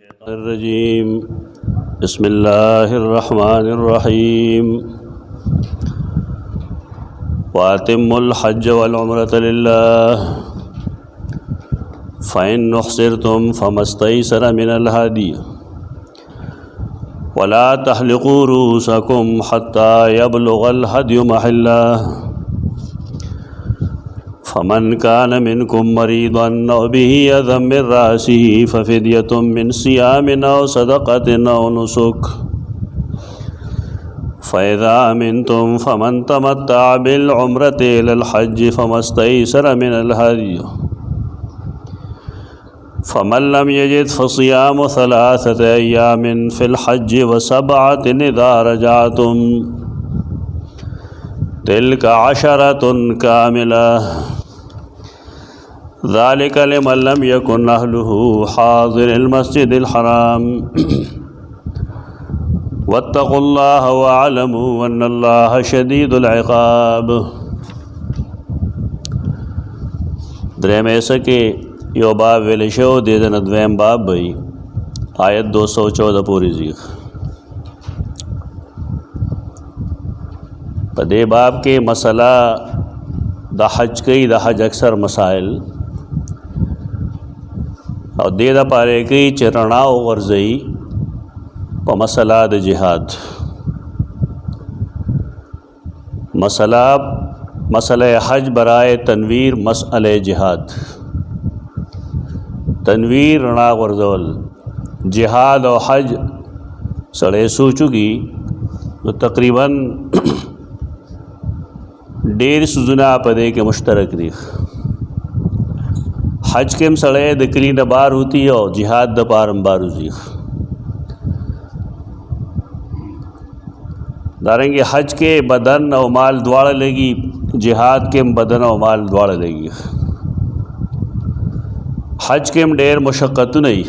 الرجیم بسم اللہ الرحمن الرحیم وَأَتِمُّوا الْحَجَّ وَالْعُمْرَةَ لِلَّهِ فَإِنْ أُحْصِرْتُمْ فَمَا اسْتَيْسَرَ مِنَ الْهَدْيِ وَلَا تَحْلِقُوا رُؤُوسَكُمْ حَتَّى يَبْلُغَ الْهَدْيُ مَحِلَّهُ فمن كان منكم مريضا أو به أذى من رأسه ففدية من صيام أو صدقة أو نسك فإذا أمنتم فمن تمتع بالعمرة إلى الحج فما استيسر من الهدي فمن لم يجد فصيام 3 أيام في الحج و7 إذا رجعتم تلك 10 كاملة ذلك لمن لم يكن أهله حاضر المسجد الحرام واتقوا الله واعلموا أن الله شديد العقاب. دریم ایسا کہ یو باب ویلشو دیدن دویم باب بھئی آیت 214 پوری زیخ. پا دے باب کے مسئلہ دا حج کئی دا حج اکثر مسائل او دے دا پارے کئی چرناو غرزئی پا مسئلہ دا جہاد. مسئلہ حج برائے تنویر مسئلہ جہاد. تنویر رنا غرزول جہاد و حج سڑے سوچو گی تو تقریباً ڈیر سوزنا پدے کے مشترک دی. حج کم سڑے دکلی دا بار ہوتی ہے اور جہاد دا پارم بارو زی. دارنگی حج کے بدن و مال دوڑ لگی، جہاد کے بدن و مال دوڑ لگی. حج کے ڈیر مشقت نہیں،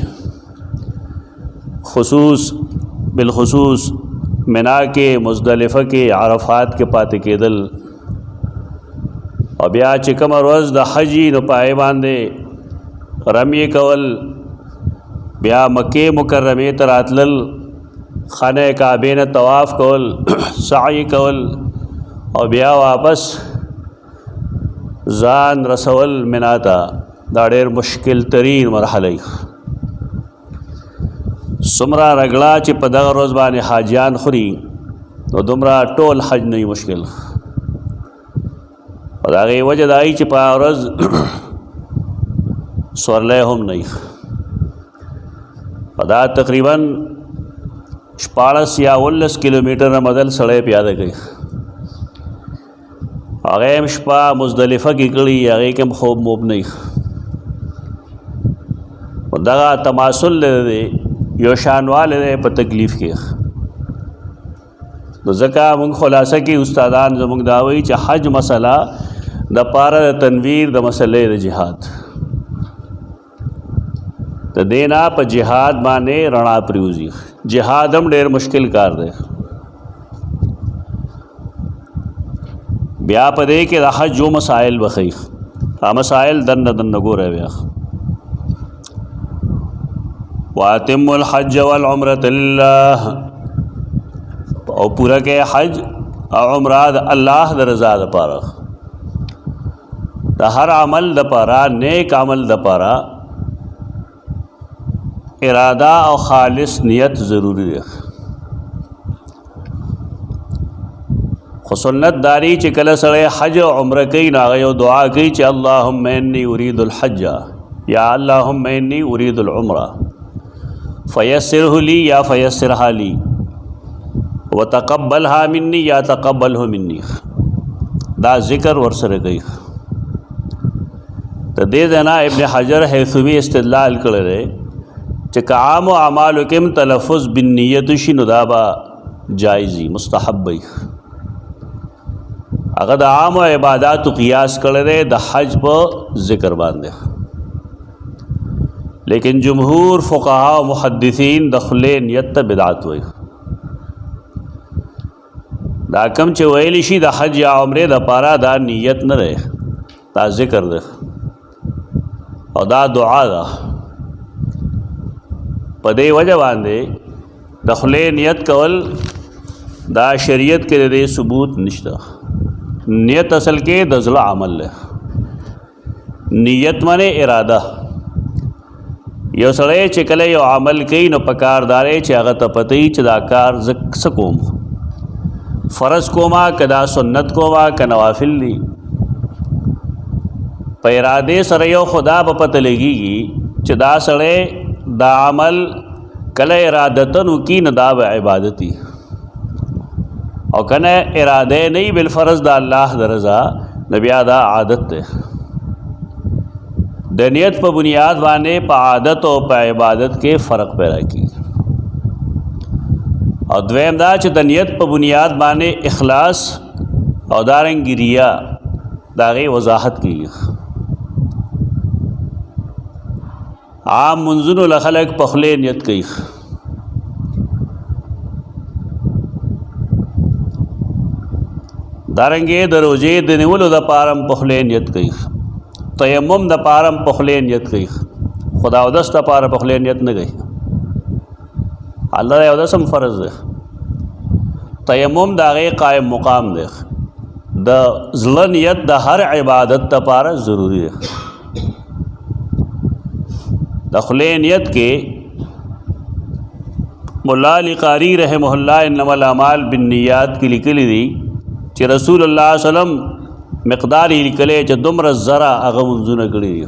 بالخصوص منا کے، مزدلفہ کے، عرفات کے پاتے کے دل اور بیا چکم روز دا حجی نو پائے باندے رمی کول، بیا مکہ مکرمی تراتلل، خانہ کعبین طواف کول، سعی کول اور بیا واپس زان رسول مناتا. دا ډیر مشکل ترین مرحلہ. سمرا رگڑا چی پا دغ روز بانے حاجیان خوری تو دمرا ٹول حج نہیں مشکل. اور داغی وجہ دائی چی پا روز سورلے ہم نہیں. اور دا تقریباً 14 یا 19 کلومیٹر مدل سڑے پیادہ گئی. اغیم شپا مزدلفہ کی کڑی اغی کم خوب موب نہیں. اور دا تماثل لے دے یوشانوال لے پا تکلیف کی. تو ذکا منگ خلاصہ کی استادان زمانگ داوئی چا حج مسئلہ دا پارا دا تنویر دا مسئلہ دا جہاد. دا دینا پا جہاد مانے رنا پریوزی. جہاد ہم ڈیر مشکل کار دے. بیا پا دے کہ دا حج جو مسائل بخیخ مسائل دن گو رہے بیا. وَأَتِمُّوا الْحَجَّ وَالْعُمْرَةَ لِلَّهِ او پورا کہ حج او عمرہ اللہ دا رضا دا پارا. دا ہر عمل دا پارا، نیک عمل دا پارا ارادہ او خالص نیت ضروری ہے. خسنت داری چکل سڑے حج و عمرہ کئی ناغیو دعا کئی چی اللہم انی ارید الحج یا اللہم انی ارید العمرہ فیسرہ لی یا فیسرہا لی وتقبلها منی یا تقبلہ منی. دا ذکر ورسر گئی. تو دے دینا ابن حجر حیثمی استدلال کر رہے چکا عام و اعمال کم تلفظ بالنیت شنو دابا جائزی مستحبی. اگر دا عام و عبادات قیاس کر رہے دا حج پا ذکر باندے. لیکن جمہور فقہا و محدثین دخلے نیت تا بدعات ہوئی. دا کم چه ویلی شی دا حج یا عمرے دا پارا دا نیت نہ رہے، دا ذکر دے اور دا دعا دا. په دې وجه باندې د خولې نیت کول دا شریعت کې د دې ثبوت نشته. نیت اصل کې د زړه عمل دی. نیت معنی اراده. یو سړی چې کله یو عمل کوي نو پکار داري چې هغه ته پته وي چې دا کار زه څه کوم، فرض کوما که دا سنت کوما که نوافل دي. په ارادې سره یو خدا به پته لګېږي چې دا سړی دا عمل کله ارادتن وکړي نو دا به عبادت وي، او کنه اراده نه بالفرض د الله د رضا نو بیا دا عادت دی. د نیت په بنیاد باندې په عادت او په عبادت کې فرق پیدا کیږي. او دویم دا چې د نیت په بنیاد باندې اخلاص او دارنګ ریا د هغې وضاحت کیږي. عام منځونو له خلک په خولې نیت کوي، دارنګې د روژې د نیولو دپاره هم په خولې نیت کوي، تیمم دپاره هم په خولې نیت کوي، خو د اودس دپاره په خولې نیت نه کوي. الله د اودس هم فرض دی، تیمم د هغې قائم مقام دی. د زړه نیت د هر عبادت دپاره ضروري دی. د خولې نیت کې مولا علی قاری رحمه الله انما الاعمال بالنیات کې لیکلي دي چې رسول الله صلی الله علیه وسلم مقدار یې لیکلی چې دومره زره هغه منځونه کړي دي،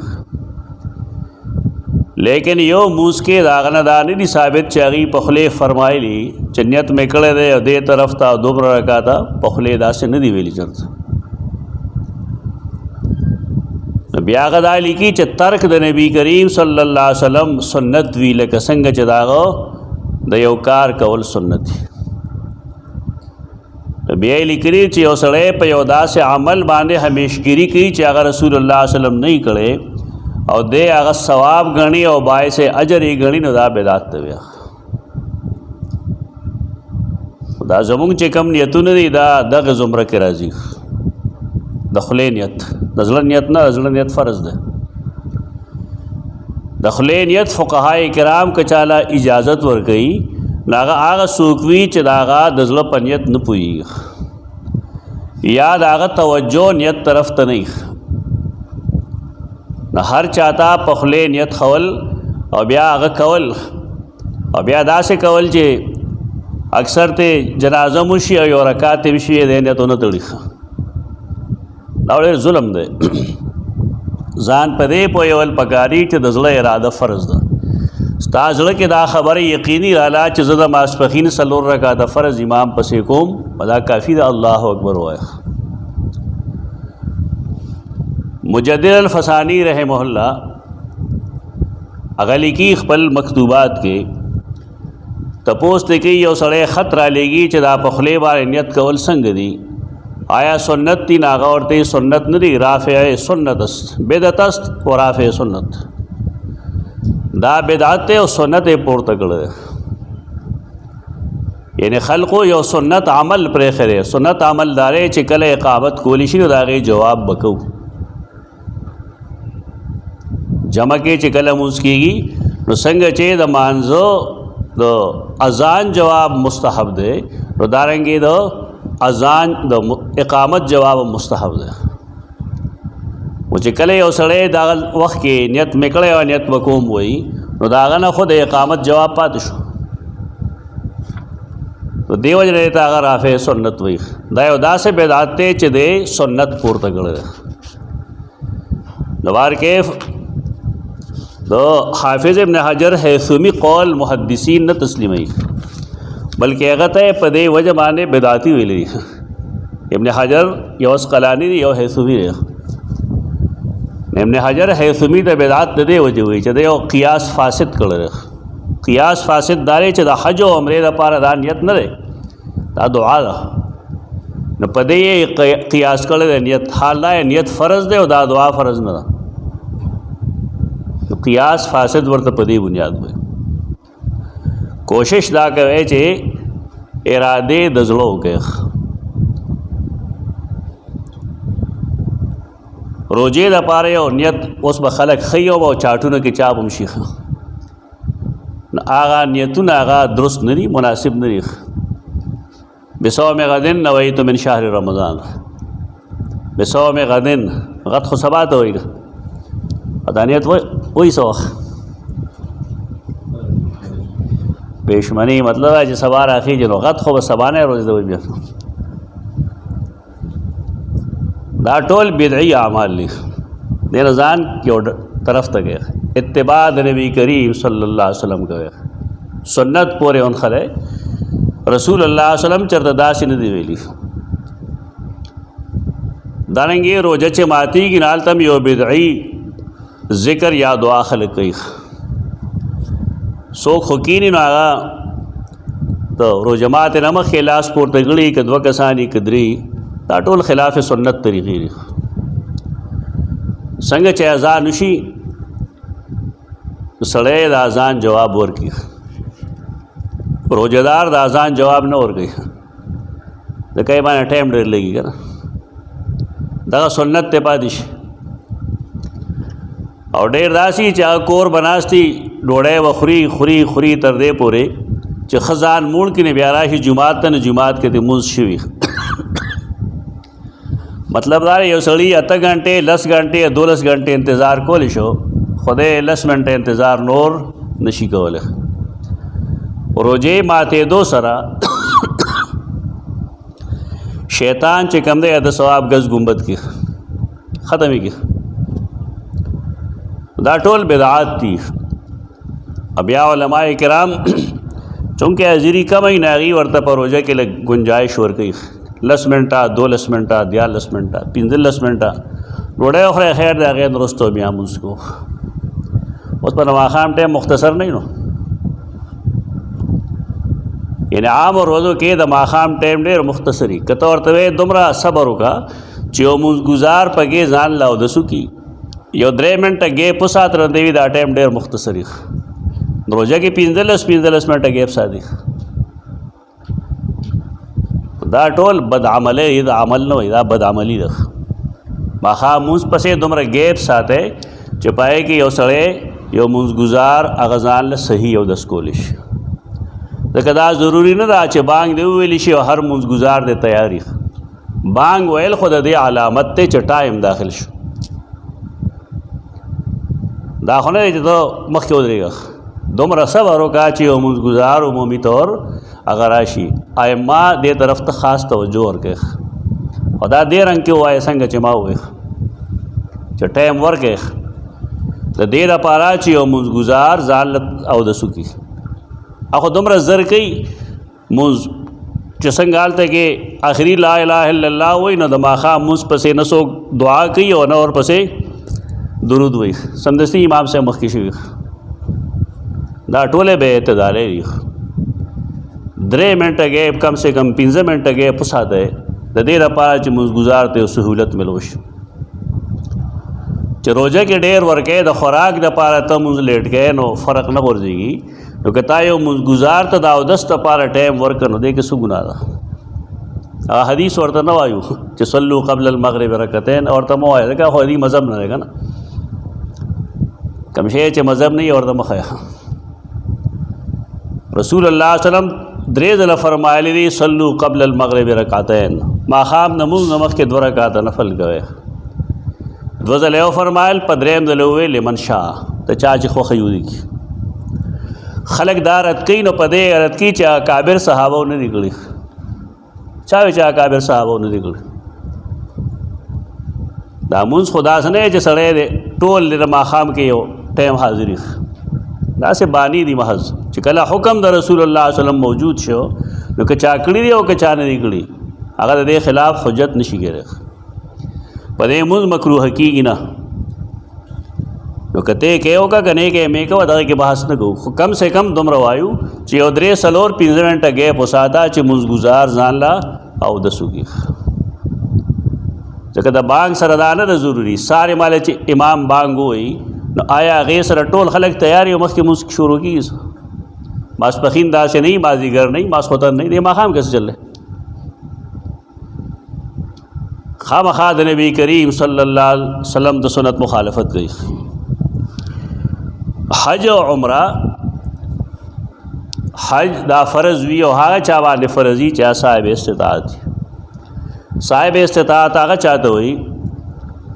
لیکن یو مونځ کې د هغه نه دا نه دي ثابت چې هغې په خولې فرمایلي چې نیت مې کړی دی او دې طرف ته دومره رکعته په خولې داسې نه دي ویلي چېرته. بیا هغه دا لیکي چې ترک د نبی کریم صلی الله علیه وسلم سنت وي، لکه څنګه چې د هغه د یو کار کول سنت دي. بیا یې لیکلي چې یو سړی په یو داسې عمل باندې همیشګري کوي چې هغه رسول الله صلی الله علیه وسلم نه یې کړی او دی هغه ثواب ګڼي او باعث اجر یې ګڼي نو دا بدعت ته وي. دا زمونږ چې کوم نیتونه دي دا دغه زمره کې راځي. د خولې نیت د زړه نیت نه، د زړه نیت فرض دی. د خولې نیت فقهای کرام که چاله اجازت ورکوي نو هغه څوک وي چې د هغه د زړه په نیت نه پوهېږي یا د هغه توجه نیت طرف ته نه وي. نو هر چاته په خولې نیت خول او بیا هغه کول او بیا داسې کول چې اکثر ته جنازه مو شي او یو رکعت یې وشي دی نیت ونه تړي، دا ډېر ظلم دی. ځان په دې پوهول پکاري چې د زړه اراده فرض ده. ستا زړه کې دا خبره یقیني راله چې زه د ماسپښین 4 رکعته فرض امام پسې کوم، دا کافي ده. الله اکبر ووایه. مجدد الفسانی رحمه الله هغه لیکي خپل مکتوبات کې تپوس دی کوي یو سړی خط را لیږي چې دا په خولې باندې نیت کول څنګه دي، آیا سنت دي؟ نو هغه ورته سنت نه دي، رافع سنت است، بدعت است و رافع سنت. دا بدعت دی او سنت یې پورته کړی دی. یعنی خلقو یو سنت عمل پرېښی دی. سنت عمل دا دی چې کله اقامت کولی شي نو د هغې جواب به کوو. جمع کې چې کله مونځ کېږي نو څنګه چې د مانځه د اذان جواب مستحب دی نو دارنګې د اذان د اقامت جواب مستحب دی. و چې کله یو سړی دا وخت کې نیت مې کړی او نیت به کوم وایي نو د هغه نه خو د اقامت جواب پاتې شو، نو دې وجې نه ته هغه رافع سنت وایي. دا یو داسې بدعت دی چې د سنت پورته کړی دی. نو بهرکیف د حافظ ابن حجر حیثمی قول محدثین نه تسلیموي بلکې هغه ته په دې وجه باندې بدعتي ویلي. ابن حجر یو اسقلانی دی، یو حیثمی دی. ابن حجر حیثمی د بدعت د دې وجه وایي چې د یو قیاس فاسد کړی. قیاس فاسد دا دی چې د حج او عمرې دپاره دا نیت نه دی، دا دعا ده. نو په دې قیاس کړی دی نیت، حال دا نیت فرض دی او دا دعا فرض نه ده. قیاس فاسد ورته په دې بنیاد وایي. کوشش دا کوي چې ارادې د زړه وکړي. روجې دپاره یو نیت اوس به خلک ښیي او چاټونه کې چاپ هم شي، آغا نیتون آغا درست نری مناسب نری. بصوم غدن نویت من شهر رمضان، بصوم غدن غد خو سبا ته وایي ادانیت وای سو پېشمنی مطلب ہے چې سبا راخیږي نو غد خو به سبا نه روز دی بیا. دا ټول بدعي اعمال دي. دې رضان یو طرف ته گئے اتباع نبی کریم صلی اللہ علیہ وسلم کوي سنت پورې اون خله رسول الله صلی الله علیه وسلم چرته داسې نه دی ویلي. دارنګې روزه چې ماتېږي نه هلته هم یو بدعي ذکر یا دعا خلک کوي. څوک خو کیني نو هغه د روژه ماتې نه مخکې لاس پورته کړي که دوه کسان یې که درې، دا ټول خلاف سنت طریقې دي. څنګه چې اذان وشي سړی د اذان جواب ورکړي، روزهدار د اذان جواب نه ورکوي ځکه یې باندې ټایم ډېر لګي که نه. دغه سنت ته پاتې شي. او ډېر داسې چې هغه کور بناستي ډوډۍ به خوري تر دې پورې چې ښه ځان موړ کړي بیا راشي جومات ته، نه جومات کې دې مونځ شوي. مطلب دا یو سړي 8 غنټې 10 غنټې 12 غنټې انتظار کولی شو، خدای 10 منټه انتظار نور نشي کولی. روزې ماتېدو سره شیطان چې کوم دی د ثواب غز ګنبد کې ختمې کې. دا ټول بدعات دي. بیا علماء کرام چونکہ حاضری کم ہی ناغي ورته په روزه کې لږ گنجائش ورکوي 10 منټه 12 منټه 14 منټه 15 منټه ډوډۍ وخوره خیر د هغې نه وروسته بیا مونځ کوو. اوس په ماښام ټایم مختصر نه نو یعنی عام روزو کې د ماښام ټایم ډېر مختصري. که ته ورته وایې دومره صبر وکړه چې یو مونځګزار پکې ځان له اودسو کي یو 3 منټه ګیپ وسات رندوي، دا ټایم ډېر مختصري. روزه کې 15 منټه ګیپ ساتي. دا ټول بد عملی دا عمل نه وي، دا بد عملی ده. ماښام مونځ پسې دومره ګیپ ساتی چې پای کې یو سړی یو مونځګزار هغه ځان له صحیح اودس کولی شي. ځکه دا ضروري نه ده چې بانګ دې وویلی شي او هر مونځګزار دې تیاري. بانګ ویل خو د دې علامت دی چې ټایم داخل شو. دا خو نه دی چې ته مخکې ودرېږه، دومره صبر وکړه چې یو مونځګزار عمومي طور هغه راشي. ائمه دې طرف ته خاص توجه ورکړي او دا دې رنګ کې ووایه څنګه چې ما ووایه چې ټایم ورکړي د دې دپاره چې یو مونځګزار ځان له اودس وکړي. هغه دومره زر کوي مونځ چې څنګه هلته کې آخري لا اله الا الله وایي نو د ماښام مونځ پسې نه څوک دعا کوي او نه ورپسې درود وایي، سمدستي امام صاحب مخکې شوي. دا ټولې بې اعتدالۍ دي. 3 منټه ګیپ کم سے کم 15 منټه ګیپ وساتی د دې لپاره چې مونځګزار ته یو سهولت ملو شي. چې روزه کې ډېر ورکې د خوراک دپاره ته مونځ لیټ کې نو فرق نه غورځېږي. نو که تا یو مونځګزار ته د اودس دپاره ټایم ورکړه نو دې کې څه ګناه ده؟ هغه حدیث ورته نه وایو چې صلو قبل المغرب رکعتین، ورته مه وایه ځکه خو دې مذهب نه دی که نه. کوم شی چې مذهب نه وي ورته مه ښیه. رسول الله صلی الله علیه وسلم 3 ځله فرمایلی دي صلو قبل المغرب رکعتین، ماښام نه مونځ نه مخکې 2 رکعته نفل کوئ. 2 ځله یې وفرمایل، په 3م ځل وویل لمن شاء، ته چا چې خوښه یې ولیکي. خلک دا رد کوي نو په دې رد کوي چې اکابر صحابه نه دي کړي. چا وایي چې اکابر صحابه نه دي کړي؟ دا مونځ خو داسې نه چې سړی دی ټول د ماښام کې یو ټایم حاضري، داسې بانی دي محض چې کله حکم د رسول الله صلی الله علیه وسلم موجود شو نو که چا کړي دي او که چا نه دي کړي هغه د دې خلاف حجت نشي کېدی. په دې مونځ مکروه کېږي نه. نو که ته یې کوې وکړه که نه یې کوې مې کوه، دغه کې بحث نه کوو. خو کم سے کم دومره وایو چې یو 3 4 15 منټه ګیپ وساته چې مونځګزار ځان له اودس وکړي. ځکه د بانګ سره دا نه ده ضروري سارې ماله چې امام بانګ ووایي نو آیا هغې سره ټول خلک تیار یو مخکې مونځ شروع کېږي؟ ماسپښین داسې نه وي، مازدیګر نه وي، ماسخوتن نه وي، د ماښام کیسه چل دی. خامخا د نبی کریم صلی اللہ علیہ وسلم د سنت مخالفت کوي. حج او عمره حج دا فرض وی او هغه چا باندې فرض وي چې صاحب استطاعت وي. صاحب استطاعت هغه چاته وي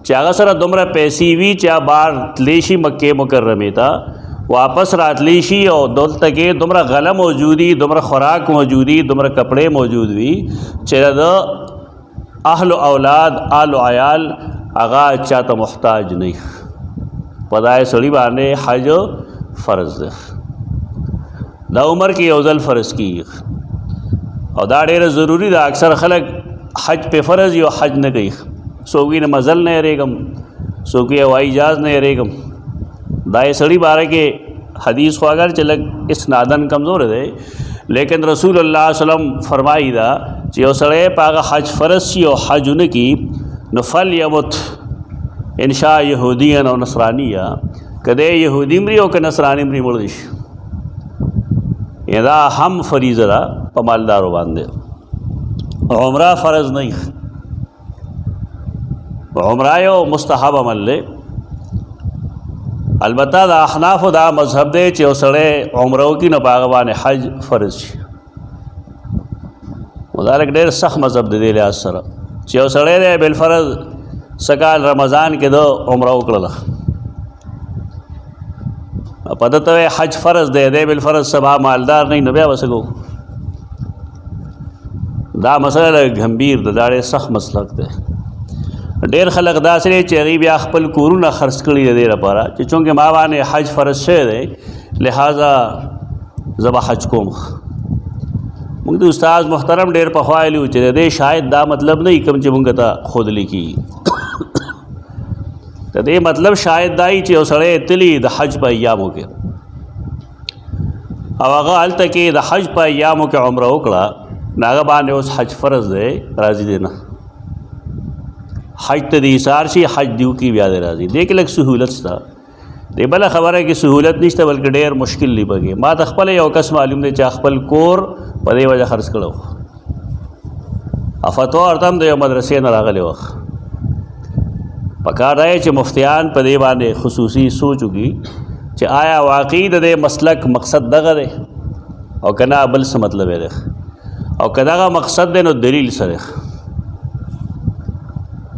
چې هغه سره دومره پیسې وي چې بار تلی شي مکې مکرمې ته واپس راتلی شي او دلته کې دومره غله موجود وي، دومره خوراک موجود وي، دومره کپڑے موجود وي چې د اهل و اولاد آل و عیال هغه چاته محتاج نه وي. په دای سړي باندې حج فرض دی. دا عمر کې یو ځل فرض کیږي او دا ډېره ضروری ده. اکثر خلک حج پہ فرض یو حج نه کوي. څوک یې مزل نه یریږم، څوک یې هوایي جهاز نه یریږم. دا یې سړي باره کې حدیث خو اگر چې لږ اسنادن کمزور دی لیکن رسول الله صلی الله علیه وسلم فرمایي دا چې یو سړی په هغه حج فرض شي او حج ونه کي نو فلیمت ان شاء یهودیا او نصرانیه، کده یهودی مري او که نصرانی مري مړ شي. دا هم فریضه ده په مالدارو باندې. عمره فرض نه وي، عمره یو مستحب عمل دی. البته د احنافو دا مذهب دی چې یو سړی عمره وکړي نو په هغه باندې حج فرض شي. دا لږ ډېر سخت مذهب دی دې لحاظ سره چې یو سړی دی بالفرض سکال رمضان کې د عمره وکړله په ده ته حج فرض دی، دی بالفرض سبا مالدار نه نو بیا به څه کوو؟ دا مسله لږ ګمبیر ده، دا ډېر سخت مسلک دی. ډېر خلک داسې دی چې هغوی بیا خپل کورونه خرڅ کړي د دې لپاره چې چونکې ما باندې حج فرض شوی دی لہذا زه به حج کوم. موږ د استاد محترم ډېر پخوا ویلي وو چې د دې شاید دا مطلب نه وي کوم چې موږ ته ښودلی کېږي. د دې مطلب شاید دا وي چې یو سړی تلي د حج په ایامو کې او هغه هلته کې د حج په ایامو کې عمره وکړه نو هغه باندې اوس حج فرض دی، راضي دی نه. حج ته د ایثار شي حج دیو کې بیا دی راضي. دې کې لږ سهولت شته. دې بله خبره کې سهولت نشته بلکې ډېر مشکل دی پکې. ما ته خپله یو کس معلوم دی چې خپل کور په دې وجه خرڅ کړی و. فتوا ورته هم د یو مدرسې نه راغلی وه. پکار دی چې مفتیان په دې باندې خصوصي سوچ وکړي چې آیا واقعي د دې مسلک مقصد دغه دی او که نه بل څه مطلب دی، او که دغه مقصد دی نو دلیل سره.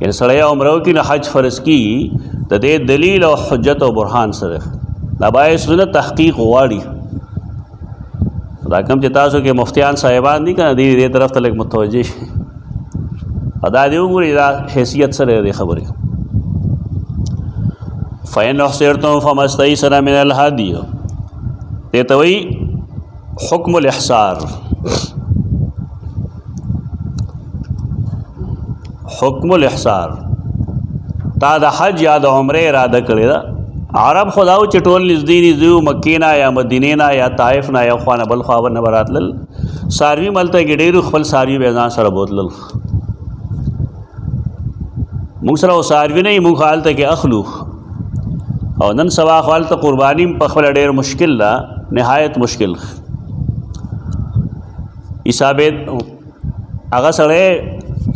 یعنې سړی عمره وکړي نو حج فرض کېږي د دې دلیل او حجت او برهان سره. دا باید سنت تحقیق غواړي. دا کوم چې تاسو کې مفتیان صاحبان دي که نه دې طرف ته لږ متوجه شي. دا دې وګورئ دا حیثیت سره دې خبرې. فَإِنْ أُحْصِرْتُمْ فَمَا اسْتَيْسَرَ مِنَ الْهَدْيِ. دې ته وایي حکم الاحصار. حکم الاحصار تا د حج یا د عمرې اراده کړې ده. عرب خو دا و چې ټول نږدې نږدې مکې نه یا مدینې نه یا طایف نه یو خوا نه بل خوا نه به راتلل. څاروي ملته کې ډېرو خپل څاروي به ځان سره بوتلل. موږ سره څاروي نه وي، موږ هلته کې اخلو. او نن سبا خو هلته قرباني په خپله ډېر مشکل ده، نهایت مشکل. حسابې هغه سړی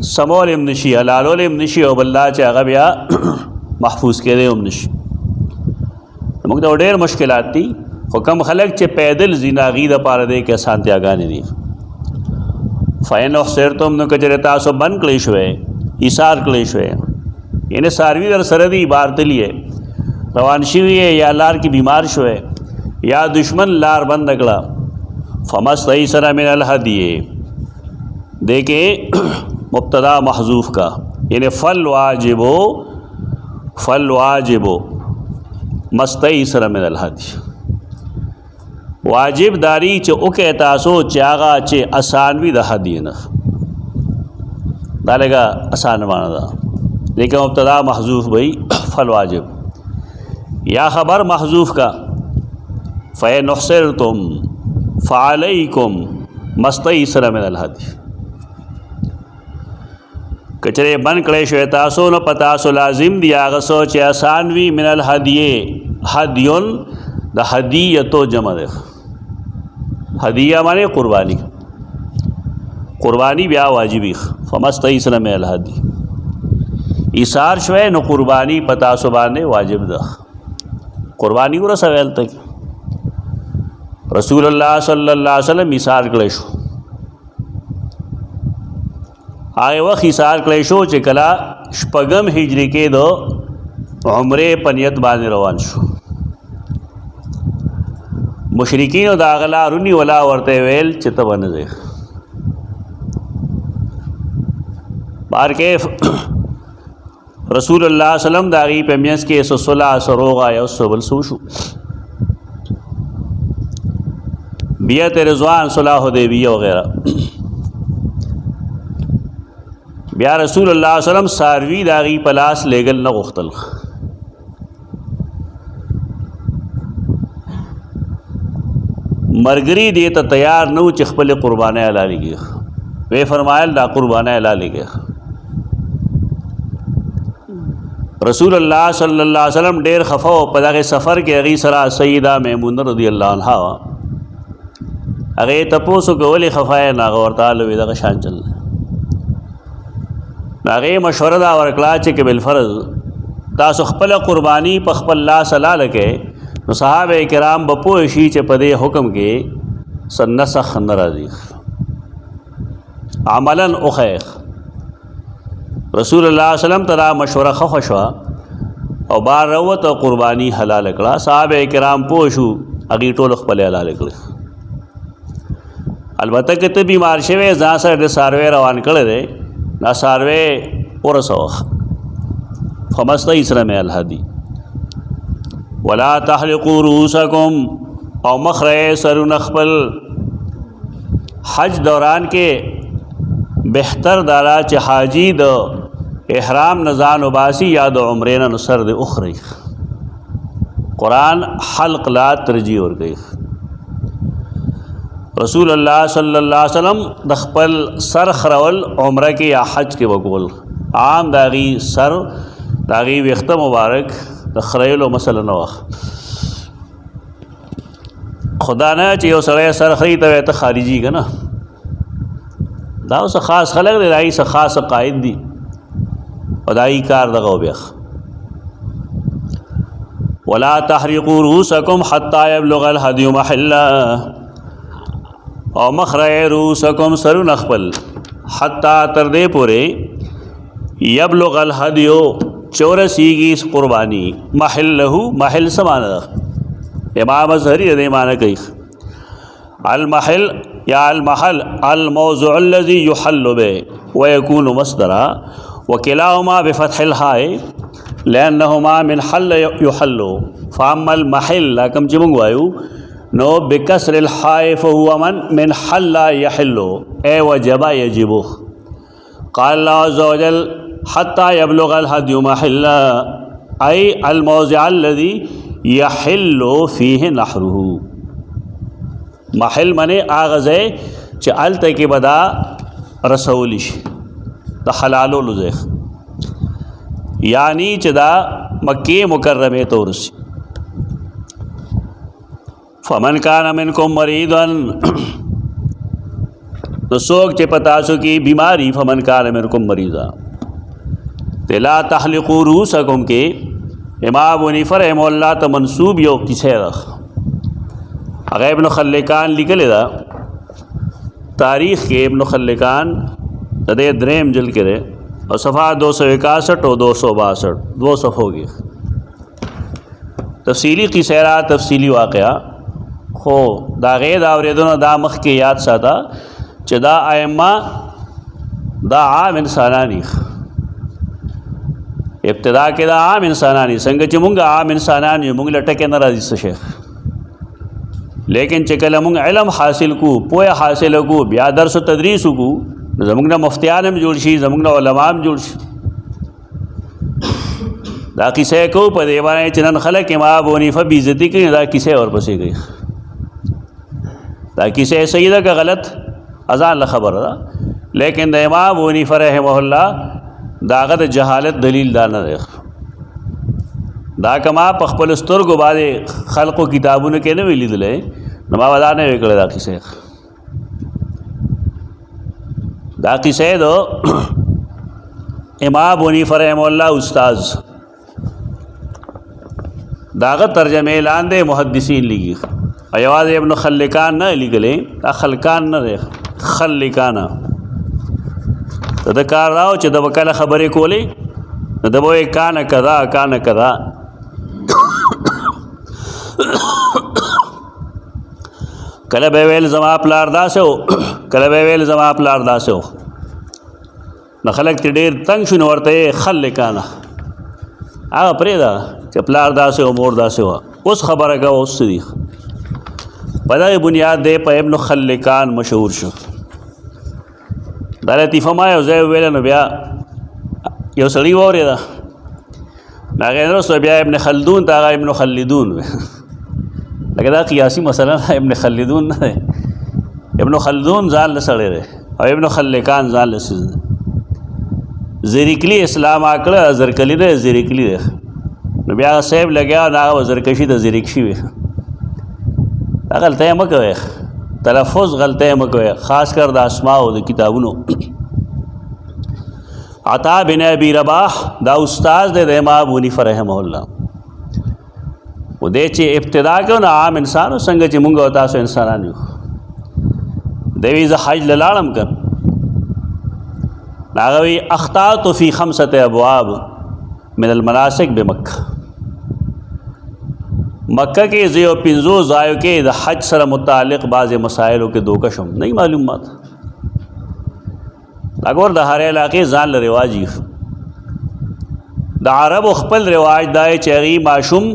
سمول هم نشي، حلالول هم نشي او بل دا چې هغه بیا محفوظ کېدی هم نشي. موږ ته ډېر مشکلات دي. خو کم خلک چې پیدل ځي نو هغوی دپاره دی کې اسانتیاګانې دي. فَإِنْ أُحْصِرْتُمْ نو که چېرې تاسو بند کړی شوی، ایثار کړی شوی، یعنې څاروي در سره دي، بار تلي یې، روان شوي یې، یا لار کې بیمار شوی، یا دشمن لار بند کړه. فَمَا اسْتَيْسَرَ مِنَ الْهَدْيِ دے کے مبتدا محذوف کا، یعنی فالواجب مستیسر من الهدی. واجب داری چې اوکې تاسو چې هغه چې آسان وي د هدي نه. دا لږه آسان معنی ده لیکن مبتدا محذوف بھئی فالواجب. یا خبر محذوف کا فَإِنْ أُحْصِرْتُمْ فَعَلَيْكُمْ مَسْتَيْسَرَ مِنَ الْهَدْيِ. کچرے بن کړی شوی تاسو نو په تاسو لازم دی هغه څه چې آسان وي من الهدي. هدیون د هدیتو جمع ده. هدیه معنی قربانی. قربانی بیا واجبی. فمستیسر من الهدي. ایثار شوی نو قربانی په تاسو باندې واجب ده. قربانی ګوره سوال ته رسول الله صلی الله علیه وسلم ایثار کړی شو. هغه وخت ایثار کړی شو چې کله شپږم هجری کې د عمرې په نیت باندې روان شو. مشرکین د هغه لارونی ولا ورته ویل چې ته به نه ځې. بارکیف رسول الله وسلم د هغې په منځ کې څه صلح څه روغه یو څه بل څه وشو. بیعت رضوان صلح حدیبیه وغیرہ. بیا رسول الله وسلم ساروی د هغې په لاس لیږل نه غوښتل. مرګري دې ته تیار نه و چې خپلې قربانۍ حلالېږي. وی فرمایل دا قربانۍ حلالېږي. رسول الله صلی الله علیه وسلم ډېر خفه و. په دغه سفر کې هغې سره سیده میمونه رضی الله عنها وه. هغې تپوس وکړه ولې خفه یې؟ نو هغه ورته ویل دغه شان چل. هغې مشوره دا ورکړه چې که بالفرض تاسو خپله قرباني په خپل لاس حلاله کړئ نو صحابه کرام به پوه شي چې په دې حکم کې څه نسخ نه راځي. عملاً اوښیښ. رسول الله وسلم ته دا مشوره ښه شوه او بار راووت او قرباني حلاله کړه. صحابه کرام پوه شو هغې ټول خپلې حلاله کړې. البته که ته بیمار شوی ځان سره د څاروی روان کړی دی دا څاروی ورسوه فمستیسر من الهدی ولا تحلقوا رؤوسکم او مخرئ سرونه خپل. حج دوران کې بہتر دارا چې حاجی د احرام نه ځان وباسي یا د عمرې نه نو سر دې اخري. قرآن حلق لا ترجیح ورکوي. رسول الله صلی الله علیه وسلم د خپل سر خرول عمره کې یا حج کې وکول. عام د هغې سر د هغې ویښته مبارک د خریلو مسله نه وه. خدا نه چې یو سړی سر خري ته ته خارجي که نه. دا اوس خاص خلک دی د هغې څه خاص قاید دي او د هغې کار دغه و بیا. ولا تحرقوا رؤوسکم حتی یبلغ الهدی محله او مخرئ رؤوسکم سرونه خپل حتی تر دې پورې یبلغ الهدی چې ورسیږي قرباني محله. محل څه معنی ده؟ امام ازهري دې معنی کوي. المحل یا المحل الموضع الذي يحل به ويكون مصدرا وكلاهما بفتح الحاء لأنهما من حل يحل. فأما المحل كم چې موږ وایو نو بکسر الحاء فهو من حل يحل اي وجب يجب. قال الله عز وجل حتى يبلغ الهدي محله اي الموضع الذي يحل فيه نحره. محل منی هغه ځای چې هلته کې به دا رسولی شي د حلالولو ځای، یعنی چې دا مکې مکرمې ته ورسي. فمن کان منکم مریضا نو څوک چې په تاسو کې بیماری فمن کان منکم مریضا لا تحلقوا رؤوسکم کې امام ابو حنیفه رحمه الله ته منسوب یو کیسه ده. هغه ابن خلکان لیکلی ده تاریخ کې. ابن خلکان د دې دریم جلد کې ده اور صفحہ 261 اور 262 دو صفحوں کی تفصیلی قصہ را تفصیلی واقعہ خو دا غیر اوریدونو دا مخ کې یاد ساته چې دا ائمه دا عام انسانانی ابتدا کې دا عام انسانانی څنګه چې مونږ عام انسانان یو مونږ لټکه نه راځي څه شیخ، لیکن چې کله مونږ علم حاصل کو پوهه حاصل کو بیا درس و تدریس کو زمونږ نه مفتیان هم جوړ شي زمونږ نه علما هم جوړ شي. دا کیسه کو په دې باندې چې نن خلک امام ابو حنیفه بې عزتي کوي دا کیسه ورپسې کوي. دا کیسه صحیح ده که غلط اذان له خبره ده، لیکن د امام ابو حنیفه رحمه الله دا هغه د جهالت دلیل دا نه دی. دا کما په خپل سترګو باندې خلقو کتابونو کې نه وی لیدلی نو ما به دا نه وی کړی. دا کیسه دا کیسه دو امام ابو حنیفه رحمه الله استاذ داغه ترجمه لاندې محدثین لګي یوازې ابن خلکان نه لیکلی، دا خلکان نه دی، خلکانه. د کار راو چې د به کله خبرې کولې نو د به وایي کانه کذا کانه کذا. کله به ویل زما پلار داسې و، کله به ویل زما پلار داسې و. نو خلک ترې ډېر تنګ شو نو ورته یې خلکانه، هغه پرېږده چې پلار داسې و مور داسې وه، اوس خبره کوه اوس څه دي. په دغې بنیاد دی په ابن خلکان مشهور شو. دا لطیفه ما یو ځای وویله نو بیا یو سړي واورېده، نو هغې نه وروسته بیا ابن خلدون ته هغه ابن خلدون لکه دا قیاسي مسله ده، ابن خلدون نه دی، ابن خلدون ځان له سړی دی او ابن خلکان ځان له څیز دی. زریکلي اسلام آکړه زرکلي دی، زریکلي دی. نو بیا هغه صاحب لګیا نو هغه زرکشي ته زریک شوي. دا غلطۍ مه کوئ، تلفظ غلطۍ مه کوئ، خاص کر د اسماء د کتابونو. عطا بن ابي رباح دا استاد دی د امام ابو حنیفه رحمه الله. و دی چې ابتدا کوو نو عام انسانو څنګه چې مونږ او تاسو انسانان یو. دی وی زه حج له لاړم که هغه وی اخطأت فی 5 ابواب من المناسک بمکه. مکہ کې زه یو 5 ځایو کې د حج سره متعلق بعضې مسایلو کې دوکه شم، نه معلوم ماته. دا ګور د هر علاقې ځان له رواج وي. د عربو خپل رواج دا دی چې هغې ماشوم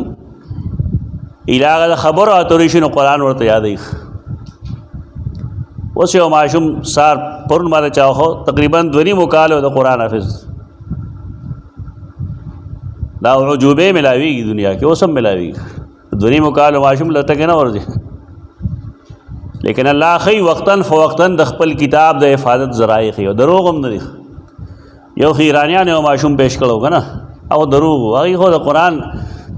هغه د خبرو اترو شي نو قرآن ورته یادوي. اوس یو ماشوم سار پرون ما ته چا وښو تقریبا 2.5 کال د قرآن حافظ. دا عجوبې ملاویږي دنیا کې، اوس هم ملاویږي. 2.5 کال ماشوم له ټکې نه ورځي، لیکن الله ښایي وقتاً فوقتاً د خپل کتاب د حفاظت ذرایع ښایي او دروغ هم نه دي. یو ایرانیان یو ماشوم پیش کړو که نه، او دروغ و، هغوی خو د قرآن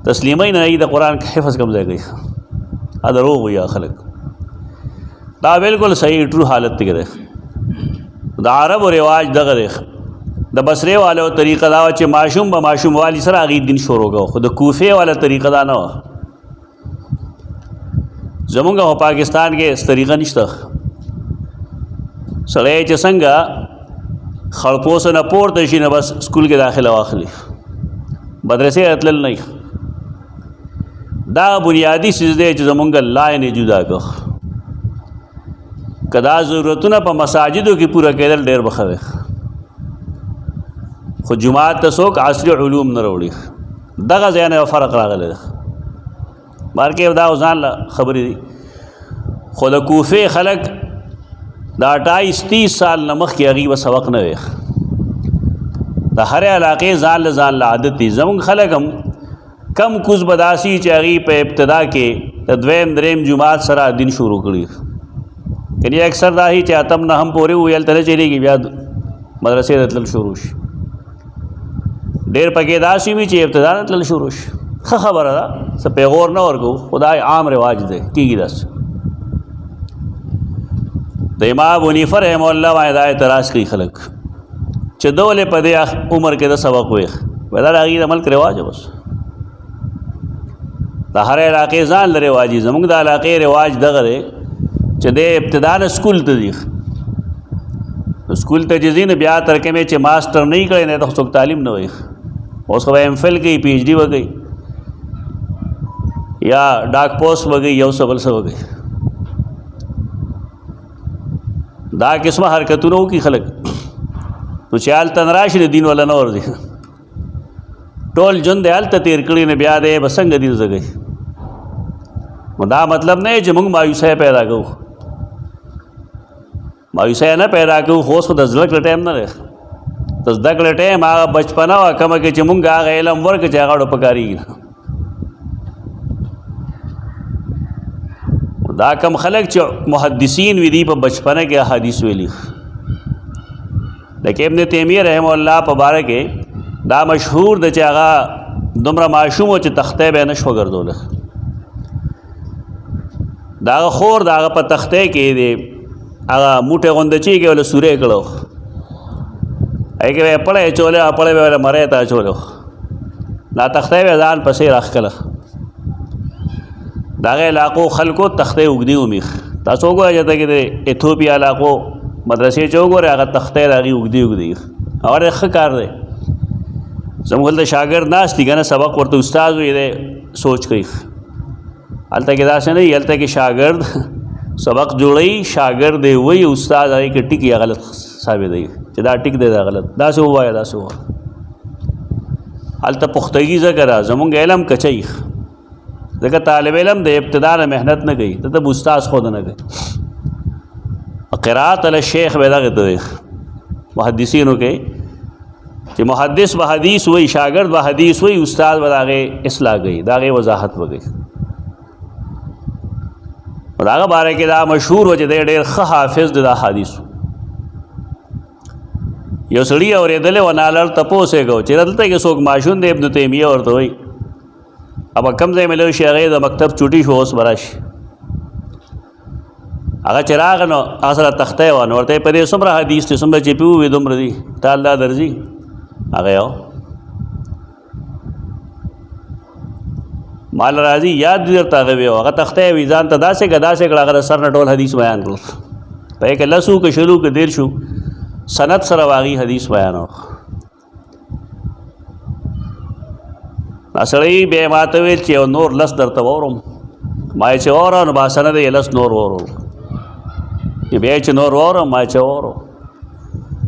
تسلیمۍ نه د قرآن حفظ کم ځای کوي. دا دروغ وي خلک. دا بالکل صحیح ټرو حالت دی. د عربو رواج دغه دی. د بصرې والو طریقه دا وه چې ماشوم به ماشوم والي سره هغې دین شروع کوو، خو د کوفې والا طریقه دا نه وه. زمونږ په پاکستان کې اس طریقه نشته. سړی چې څنګه خړپوسه نه پورته شي نه بس سکول کې داخله واخلي، مدرسې تلل نه. دا بنیادي څیز دی چې زمونږ الله یې جدا کړ. که دا ضرورتونه په مساجدو کې پوره کېدل ډېر به ښه وي. خو جماعت ته څوک عصري علوم نه راوړي. دغه ځای نه یو فرق راغلی دی. بارکې دا ځان له خبرې دي. خو د کوفې خلک د 28-30 سال نه مخکې هغوی به سبق نه وي. د هرې علاقې ځان له عادت دي. زمونږ خلک هم کم کوز به داسي چې هغوی په ابتدا کې د 2-3 جماعت سره دین شروع کړي. یعنې اکثر دا هي چې اتم نه هم پورې وویل ته نه چلېږي، بیا مدرسې ته تلل شروع شي. ډېر پکې داسې وي چې ابتدا نه تلل شروع شي. ښه خبره ده، څه پیغور نه ورکوو، خو دا عام رواج دی، کېږي داسې. د امام ابو حنیفه رحمه الله باندې دا اعتراض کوي خلک چې ده ولې په دې عمر کې د سبق ویښ. دا د هغې د ملک رواج بس. د هر علاقې ځان له رواج دي. زمونږ د علاقې رواج دغه دی چې د ابتدا نه سکول ته ځي. سکول ته چې ځي نو بیا تر کومې چې ماسټر نه یې کړی نه ته څوک تعلیم نه وایي. اوس خو به ایم فل کوي، پی ایچ ډي به کوي، یا ډاک پوسټ به کوي، یو څه بل څه به کوي. دا قسمه حرکتونه وکړي خلک نو چې هلته نه راشي نو دین والا نه ورځي. ټول ژوند یې هلته تېر کړي نو بیا دی به څنګه دین زده کوي. نو دا مطلب نه چې موږ مایوسۍ پیدا کوو. مایوسۍ نه پیدا کوو، خو اوس خو د زده کړې ټایم نه دی. د زده کړې ټایم هغه بچپنه وه کومه کې چې موږ هغه علم ورکړو چې هغه ډېر پکارېږي. دا کم خلک چې محدثین وي دي په بچپنه کې احادیث ویلي. لکه ابن تیمیه رحمه الله په باره کې دا مشهور ده چې هغه دومره ماشوم و چې تختې به یې نه شوه ګرځولی. د هغه خور د هغه په تختې کې دی هغه موټې غونده چیږي وله سورې کړو، هغې کې به یې پړی اچولی، هغه پړی به یې مرۍ ته اچولی. دا تختې به یې ځان پسې راښکله. داغه علاقو خلکو تختې اوږدې ومیخ. تاسو وګورئ چې د ایتھوپیا علاقو مدرسې چې وګورئ هغه تختې د هغې اوږدې اوږدې او ډېر ښه کار دی. زموږ هلته شاګرد ناست دي که نه سبق ورته استاد وي دی سوچ کوي. هلته کې داسې نه وي، هلته کې شاګرد سبق جوړوي، شاګرد دی وایي استاد هغې کې ټیک یا غلط ثابتوي چې دا ټیک دی دا غلط، داسې ووایه داسې ووایه. هلته پختګي ځکه ده زمونږ علم کچی ځکه طالب علم د ابتدا نه محنت نه کوي، ته به استاد خود نه کوي. قرات علی شیخ به دغه ته محدثینو کې چې محدث به حدیث وایي، شاګرد به حدیث وایي، استاد به د هغې اصلاح کوي، د هغې وضاحت به کوي. د هغه باره کې دا مشهور و چې دی ډېر ښه حافظ دی د احادیثو. یو سړي اورېدلی و نالړ تپوس یې کو چې دلته کې څوک ماشوم دی ابن تیمیه ورته وایي اب کم ځای مې لوی شي هغې د مکتب چوټي شو اوس به راشي. هغه چې راغی نو هغه سره تختی وه نو ورته یې په دې څومره حدیث دی څومره چې پې ووایي دومره دي تا دا درځي هغه یو مال راځي یاد دي درته هغه وی هغه تختی وي ځان ته داسې که داسې کړه هغه د سر نه ټول حدیث بیان کړل په یې کې لسو که شلو که دېر شو سند سره واغي حدیث بیانو. دا سړی بیا ما ته ویل چې یو نور لس درته واورم، ما یې چې واوره نو باسنه دی لس نور واورو، بیا چې نور واورم ما یې چې واورو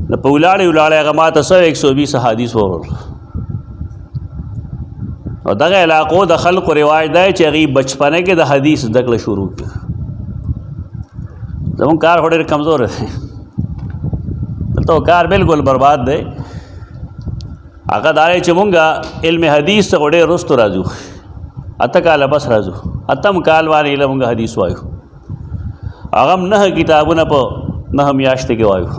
نو په ولاړې ولاړې هغه ما ته 120 حدیث واورل. او دغه علاقو د خلقو رواج دی چې هغې بچپنه کې د حدیث زده کړه شروع کړي. زمونږ کار خو ډېر کمزور دی، دلته کار بالکل برباد دی. هغه دا دی چې مونږ علم حدیث څخه ډېر وروستو راځو، 8 کاله بس راځو، 8م کال باندې علم مونږ حدیث وایو، هغه هم 9 کتابونه په 9 میاشتې کې وایو.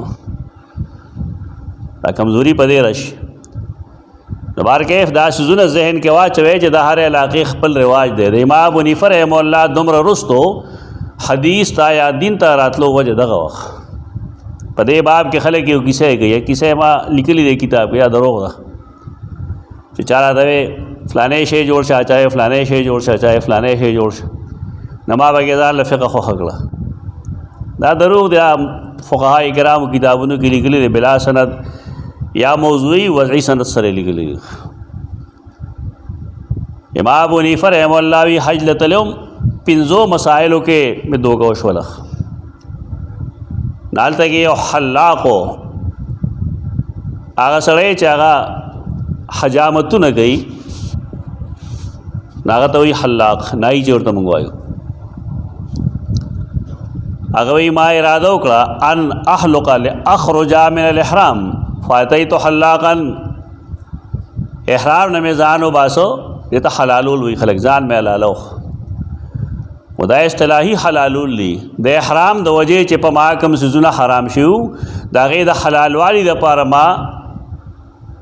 دا کمزوري په دې راشي. د بارکیف دا سیزونه ذهن کې واچوئ چې د هر علاقې خپل رواج دی. د امام ابو حنیفه رحمه الله دومره وروستو حدیث ته یا دین ته راتلو وجه دغه وخت په دې باب کې خلک یو کیسه کوي، کیسه ما لیکلی دی کتاب یا دروغ ده چې چا راته وی فلانی شی جوړ شه، چاہے فلانی شی جوړ شه، چاہے فلانی شی جوړ شه، نو ما به ځان له فقه خوښه کړه. دا دروغ دی، فقهای کرامو کتابونو کې لیکلی دی بلا سند یا موضوعی وضعی سند سره لیکلی. امام ابو حنیفه رحمه الله وی حج لتلم 5 مسائلو کې مې دوګه وشوله. نالته کې یو حلاقو هغه سړی چې هغه حجامتونه کوي هغه ته وایي حلاق، نایي چې ورته موږ وایو. هغه وایي ما اراده وکړه ان احلق لاخرج من الاحرام فاتیت حلاقا، احرام نه مې ځان وباسو دې ته حلالول وایي خلک، ځان مې حلالو. و دا اصطلاحي حلالول دي د احرام د وجې چې په ما کوم څیزونه حرام شوي د هغې د حلالوالي دپاره ما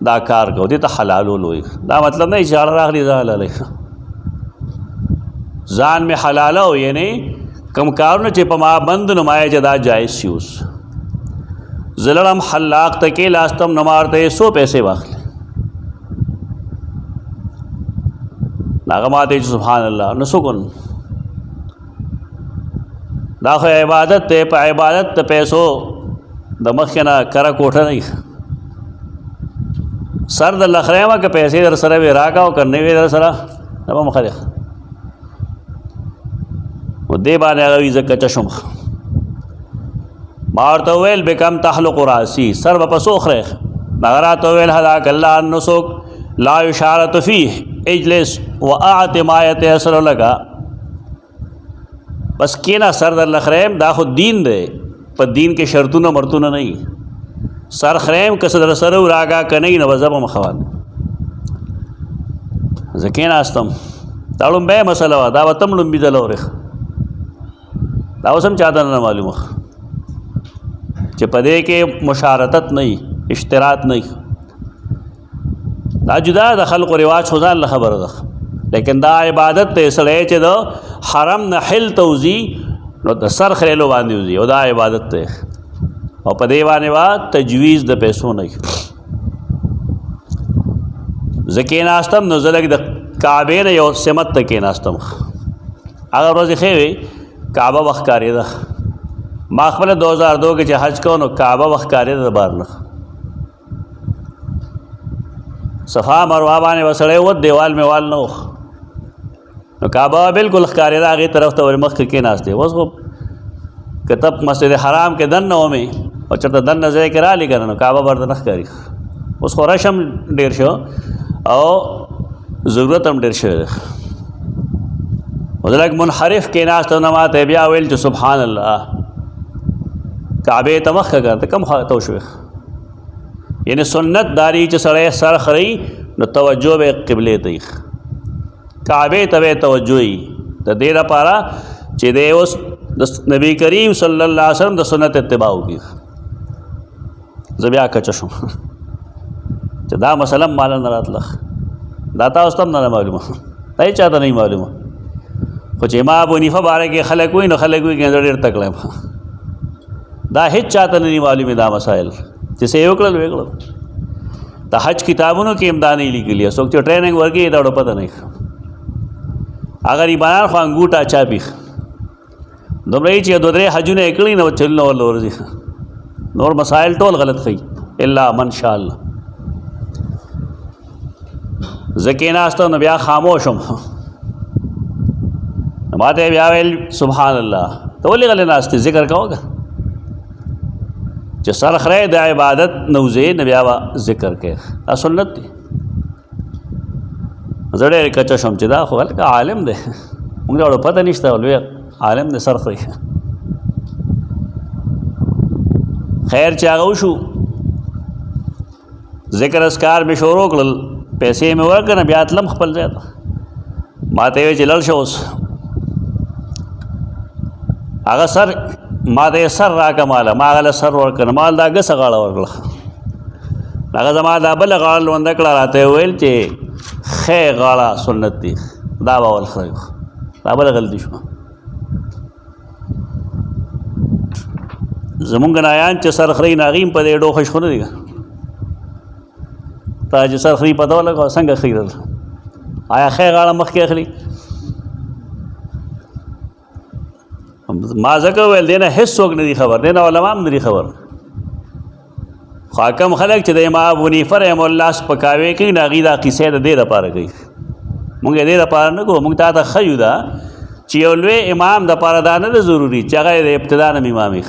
دا کار کوو، دې ته حلالول وایي. دا مطلب نه چې راغلي ځان حلالوي، ځان مې حلالو یعنی کم کارونه چې په ما بند نو ما چې دا جایز شي. اوس زه لړم حلاق ته کې لاستم نو ما ورته 100 پیسې واخلې، هغه ما ته سبحان الله نو څه کوم، دا خو عبادت ته په عبادت ته پیسو د مخکې نه کره کوټه نه سر د لخرېمه که پیسې در سره وې راکړه او که نه وې در سره نه به مخه دی. و دې باندې هغه وي زه کچه شوم. ما ورته وویل بکم تحلق راسي، سر به په څو خرې. هغه راته وویل هداک الله النسک لا یشارت فیه اجلس واعط ما یتیسر لک. بس کینا سر در لخریم دا خود دین دے، پر دین کے شرطونه مرطونه نہیں. سر خریم که صدر سرو راگا که نہیں نو زبا مخوان زکین آستم داڑم بے مسئلہ وا دا وطم لنبی دلو رخ دا وسم چاہتا نا معلوم چھ پدے کے مشارتت نہیں، اشتراط نہیں. دا جدا دا خلق و رواج خوزان لخبر دا، لیکن دا عبادت تے سڑے چھ دا حرم نحل توزی نو دا سر خریلو باندی ہوزی او دا عبادت تے. اور پدے بانے وا تجویز دا پیسو نہیں. زکین آستم نو زلک دا کعبین یو سمت تکین آستم هغه ورځې ښې وې کعبه به ښکارېده. ما خپله 2002 کې چې حج کوم نو کعبه به ښکارېده د بار نه. صفا مروه باندې به سړی ووت دیوال میوال نه و نو کعبه بالکل ښکارېده، هغې طرف ته ورې مخکې کېناستې. اوس خو که ته مسجد حرام کې دننه ومې او چېرته دننه ځای کې رالې که نه نو کعبه به ورته نه ښکاري. اوس خو رش هم ډېر شو او ضرورت هم ډېر شوی دی. اوس لږ منحرف کېناست نو ما ته بیا ویل چې سبحان الله کعبې ته مخ که ته کم خوا ته وشوې. یعنی سنت داری چې سړی سر خري نو توجه به قبلې ته وي، کعبې ته به توجه وي. د دې لپاره چې دی اوس د نبی کریم صلی الله علیه وسلم د سنت اتباع وکړي. زه بیا کچه شوم چې دا مسله ماله نه راتله، دا تاسو ته هم نه معلومه، دا هېچ چاته نه معلومه. خو چې امام ابو حنیفه باره کې خلک وایي نو خلک وایي چې زه ډېر تکړه یم. دا هېڅ چاته نه معلومې دا مسایل چې څه یې وکړل وکړل. د حج کتابونو کې هم دا نه لیکلي، څوک چې ټریننګ ورکوي دا ډېر پته نه. هغه غریبان خو انګوټه چاپي دومره یې چې 2-3 حجونه یې کړي نو چلنه ورله ورځي. نور مسایل ټول غلط ښیي الا من شاء الله. زه کېناستم نو بیا خاموش وم. ما ته بیا ویل سبحان الله. ته ولې غلی ناستې؟ ذکر کوه که چې سر خری د عبادت نه وځې نو بیا به ذکر کوې، دا سنت دی. زه ډېر کچه شوم چې دا خو هلکه عالم دی، موږ ته پته نشته، لوی عالم دی سر خوري. خیر چې هغه وشو ذکر اذکار مې شروع کړل، پیسې مې ورکړه، بیا تلم خپل ځای ته. ما ته یې ویل چې لاړ شه اوس هغه سر ما ته یې سر راکړه، ماله ما هغه له سر ورکړه، مال دا ګسه غاړه ورکړه. هغه زما دا بله غاړه لونده کړه، راته یې ویل چې ښې غاړه سنت دی، دا به ول خري، دا بله غلطي شوه. زمونږ نایان چې سر خري نو هغې هم په دې ډوښه شخونه دي. تا چې سر خري پته ولګوه څنګه خري دلته آیا ښې غاړه مخکې اخلي؟ ما ځکه ویل دی نه هېڅ څوک نه دي خبر، دی نه علما هم نه دي خبر. خو کم خلک چې د امام ابو حنیفه رحم الله سپکاوی کوي نو هغوی دا قیسې د دې لپاره کوي. مونږ یې دې لپاره نه کوو، مونږ تا ته ښیو ده چې یو لوی امام دپاره دا نه ده ضروري چې هغه د ابتدا نه امام وي.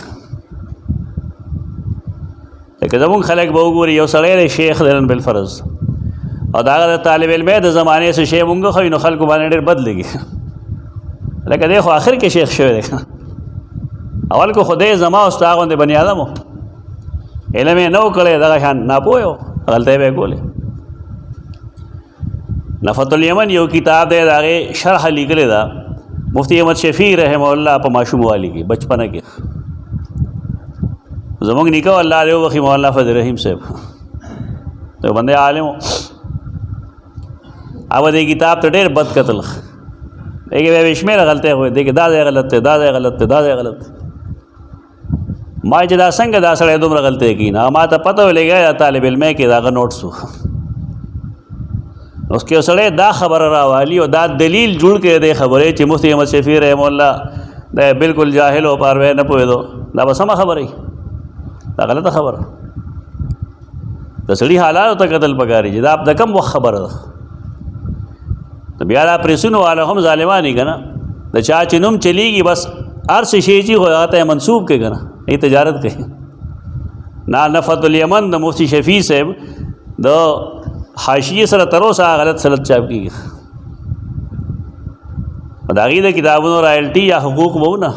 لکه زمونږ خلک به وګوري یو سړی دی شیخ دی نن بالفرض او د هغه د طالب علمۍ د زمانې څه شی مونږ ښیو نو خلکو باندې ډېر بد لګي. لکه دی خو آخر کې شیخ شوی دی، اول کو خو دی زما او ستا غوندې بني آدم و، علم یې نه و کړی، دغه شان ناپوه و، غلطۍ به یې کولې. نفت الیمن یو کتاب دی، د هغې شرح لیکلې ده مفتی احمد شفیع رحمه الله په ماشوم والي کې بچپنه کې. زمونږ نیکه الله دې وبخي مولانا فضل رحیم صاحب تو بندے عالم اب دې کتاب ته ډېر بد کتل، هغې بیا بې شمېره غلطۍ خو دې کې دا ځای غلط دی، دا ځای غلط دی، دا ځای غلط دی. ما چې دا څنګه دا سړی دومره غلطۍ کوي نه ما ته پته ولګیا دا طالب علمۍ کې د هغه نوټس و. اوس کې یو سړی دا خبره راوالي او دا دلیل جوړ کړی دی خبرې چې مفتی احمد شفیع رحم الله دا بالکل جاهل او پاروی نه پوهېدو، دا به سمه خبره وي؟ دا غلطه خبره. د سړي حالاتو ته کتل پکار دي چې دا د کوم وخت خبره ده. نو بیا دا پریسونو والا هم ظالمان دي که نه، د چا چې نوم چلیږي بس هر څه شی چې خو هغه ته یې منسوب کړي که نه، ای تجارت کوي. نا نفت الیمن د مفتی شفیع صاحب د حاشیې سره تر اوسه غلط سلط چاپ کېږي. د هغې د کتابونو رایلټي یا حقوق به و نه،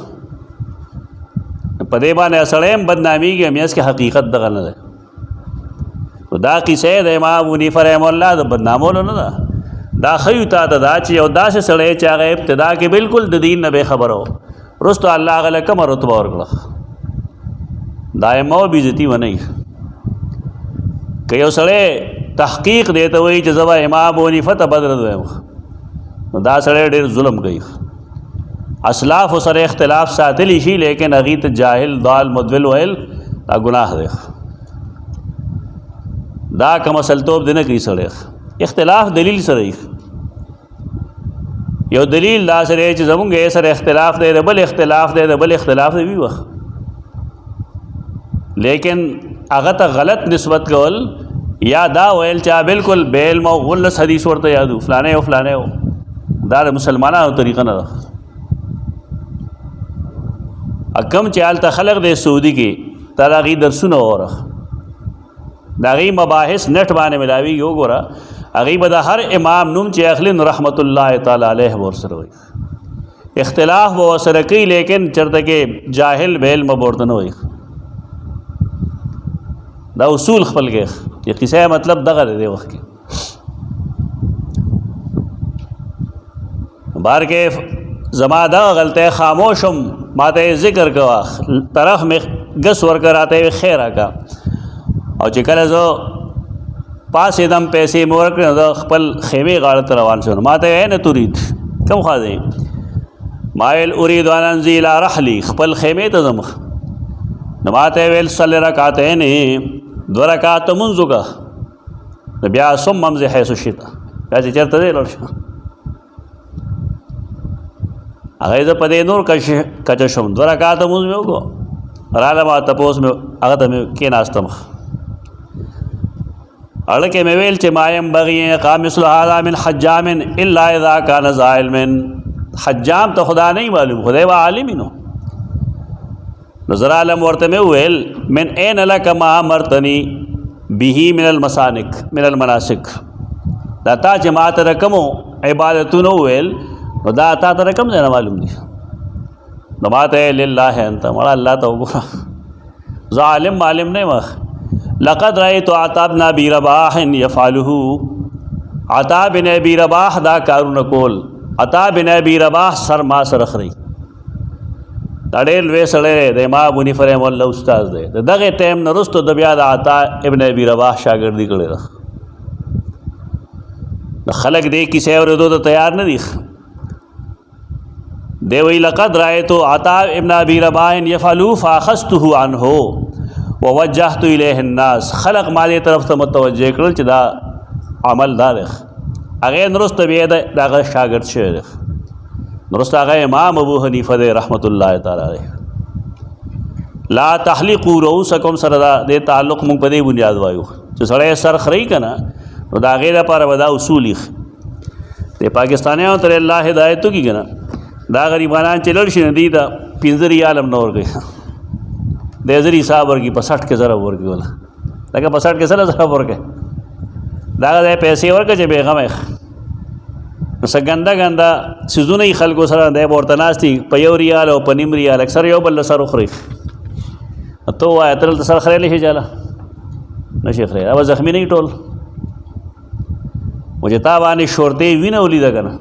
په دې باندې سړی هم بدنامېږي، میاس کې حقیقت دغه نه دی. نو دا قصه د امام ابو حنیفه رحم الله د بدنامولو نه ده، دا ښیو تا ته دا چې یو داسې سړی چې هغه ابتدا کې بالکل د دین نه بېخبره و، وروسته الله هغه له کومه رتبه ورکړه. دا ائمه بېعزتي ونه وي. که یو سړی تحقیق دی ته وایي چې زه به امام ابو حنیفه ته بد رد وایم، نو دا سړی ډېر ظلم کوي. اسلاف سره اختلاف ساتلی شي لیکن هغې ته جاهل ضال مدول ویل دا ګناه دی. دا کم اصلتوب دی نه کوي سړی، اختلاف دلیل سره وي. یو دلیل دا سره چې زمونږ سره اختلاف دی، د بل اختلاف دی، د بل اختلاف دی وی وخت، لیکن هغه ته غلط نسبت کول یا دا ویل چا بالکل بیل مو ولس حدیث ورته یادو فلانه او فلانه او دا د مسلمانانو طریقه نه ده. کم چې هلته خلق دی سعودي کې تا د هغې درسونه وره، د هغې مباحث نټ باندې ملاویږي، وګوره هغې به د هر امام نوم چې اخلي نو رحمت الله تعالی علیه به ورسره وایي، اختلاف به ورسره کوي لیکن چېرته کې جاهل به علم به ورته نه وایي. دا اصول خپل کې چې قصه مطلب دغه دی وخت کې. بار کې زما دا غلطه خاموشم ماته ذکر کوا طرف میں گس ور کراتے خیر کا، او چې کله زه پاسې دم پیسې مې ورکړې نو خپل خیمې غاړه ته روان شوم. ماته عین تريد کوم خوا دی مایل اريد ان انزل الى رحلی، خپل خیمې ته ځم نو ماته ویل صلی رکعتین، 2 رکعات منځ وکړه بیا ثم امضي حيث شئت، بیا چې چېرته دی لاړ شه. هغه زه په دې نور کچه شوم، 2 رکعاته مونځ مې وکړو، راغلم ما تپوس مې هغه ته مې کېناستم، اړکې مې ویل چې ما ینبغي اقام مثل هذا من حجام الا اذا كان ذا علم. حجام ته خدا نه معلوم، خدای به عالم نو. نظر عالم ورته مې ویل من اين لك ما امرتني به من المسانک من المناسک، دا تا چې ما ته رقمو عبادتونو ویل نو دا تا ته رقم دی نه معلوم دی. نو ما ته لله انت مړه الله ته وګوره، ظالم معلم نه مخ. لقد رأيت عطاء بن ابي رباح يفعله، عطاء بن ابي رباح دا کارونه کول. عطاء بن ابي رباح سر ما سره خري، دا ډېر لوی سړی د امام ابو حنیفه رحمه الله استاد دی. دغه ټایم نه وروسته د بیا د عطاء ابن ابي رباح شاګردي کړې ده. د خلک دې کیسې اورېدو ته تیار نه دي. دی وی لقد رأيت عطاء ابن ابي رباح يفعل فاخذته عنه ووجهت اليه الناس، خلق ما دې طرف ته متوجه کړل چې دا عمل دا دی. هغه نرسته بیا دغه شاګرد شوی دی، نرسته هغه امام ابو حنیفه دی رحمت الله تعالی علیه. لا تحلقوا رؤوسکم سره دا دې تعلق مونږ په دې بنیاد وایو چې سړی سر خري کنه نو دا هغې لپاره به دا اصول یې د پاکستانیانو تر الله هدایت وکړي که نه، دا غریبانان چې لړ شي نه دي ته 15 ریال هم نه ورکوي، د 1000 حساب ورکوي، په 60 کې ضرب ورکوي وله، لکه په 60 کې سره ضرب ورکوي، دا ځای پیسې ورکړه چې بېغمه یې نو څه ګنده ګنده څیزونه یې خلکو سره دی به ورته ناست دي په 1 ریال او په نیم ریال، اکثر یو بل له سر وخوري. ته ووایه ته دلته سر خریلی شي جاله نه شي خری، هغه زخمي نه وي ټول، و چې تا باندې شورتې وینه ولیده که نه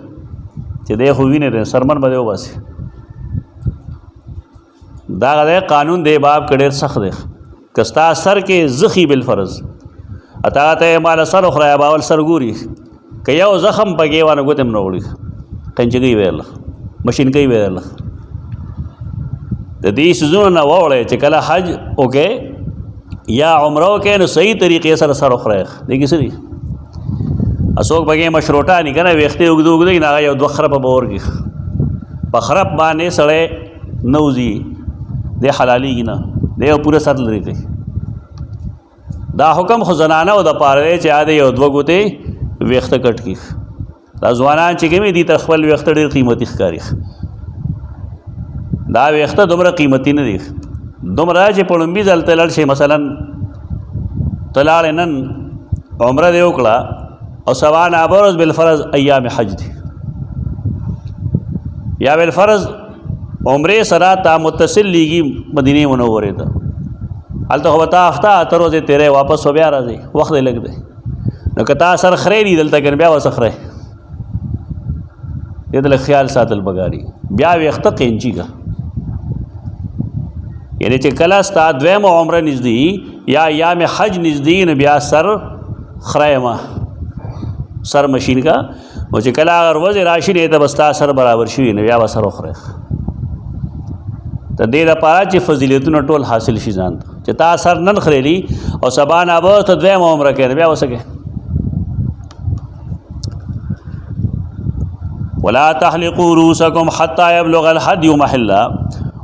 چې دی خو وینې دی سرمن به دی وباسي. دغه دی قانون دی باب کې ډېر سخت دی. که ستا سر کې زخي بالفرض اته ته ماله سر وخوری باول سر ګوري، که یو زخم پکې وانه ګوتې هم نه وړي، کنچګۍ ویله مشینکۍ ویله. د دې څیزونو نه ووړی چې کله حج وکې یا عمره وکې نو صحیح طریقې سره سر وخوری. دې کې څه دي څوک پکې مشروطه نه کنه ویښتې اوږده اوږده وي نو هغه 2 خرپه به ورکړي، په خرپ باندې سړی نه وځي، دی حلالېږي نه، دی یو پوره سر لرې کوي. دا حکم خو زنانو دپاره دی چې هغه یو 2 ګوتې ویښته کټ کړي. دا ځوانان چې کوي دي ته خپل ویښته ډېر قیمتي ښکاري. دا ویښته دومره قیمتي نه دي، دومره چې په لومبي ځل ته لاړ شي، مثلا ته لاړې نن عمره دې وکړه او سبا نه برز بالفرض ایام حج دی یا بالفرض عمره سره تا متصل لیږي مدینه منورې ته، هلته خو به تا هفته 8 ورځې تېری واپس و بیا راځئ، وخت دی لږ دی. نو که تا سر خری دي دلته که بیا وسه خری، دې ته لږ خیال ساتل پکار دي. بیا ویښته قینچي که یعنی چې کله ستا دویمه عمره نږدې یا ایام حج نږدې نو بیا سر خری مه، سر مشین کا، او چې کله هغه ورځې راشي نه ته به ستا سر برابر شوي نو بیا به سر وخوری. د دې لپاره چې فضیلتونه ټول حاصل شي ځان ته، چې تا سر نن خریلی او سبا نه به ته دویمه عمره کوې نو بیا وسه کوې. ولا تحلقوا رؤوسکم حتی یبلغ الهدی محلہ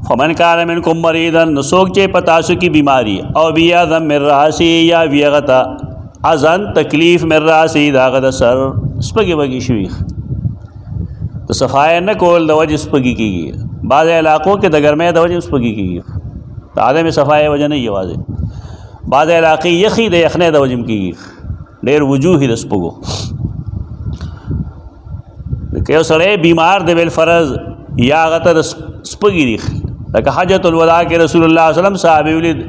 فمن کان منکم مریضا نسوک چے پتاسو کی بیماری او بیاذن من راسی یا بیغتا ازن تکلیف من راسی داغد سر سپگی بگی شوی تو صفائی نہ کول د وجہ سپگی کی گئی بعض علاقوں کے دگرمے د وجہ سپگی کی گئی تو عدم صفائی وجہ نہیں ہے واضح بعض علاقے یخی د یخنے د وجہ کی گئی ډیر وجوه د سپگو کہ سڑے بیمار د بالفرض یا غتا د سپگی ریخ لکه حجۃ الوداع کے رسول اللہ صلی اللہ علیہ وسلم صحابی ولید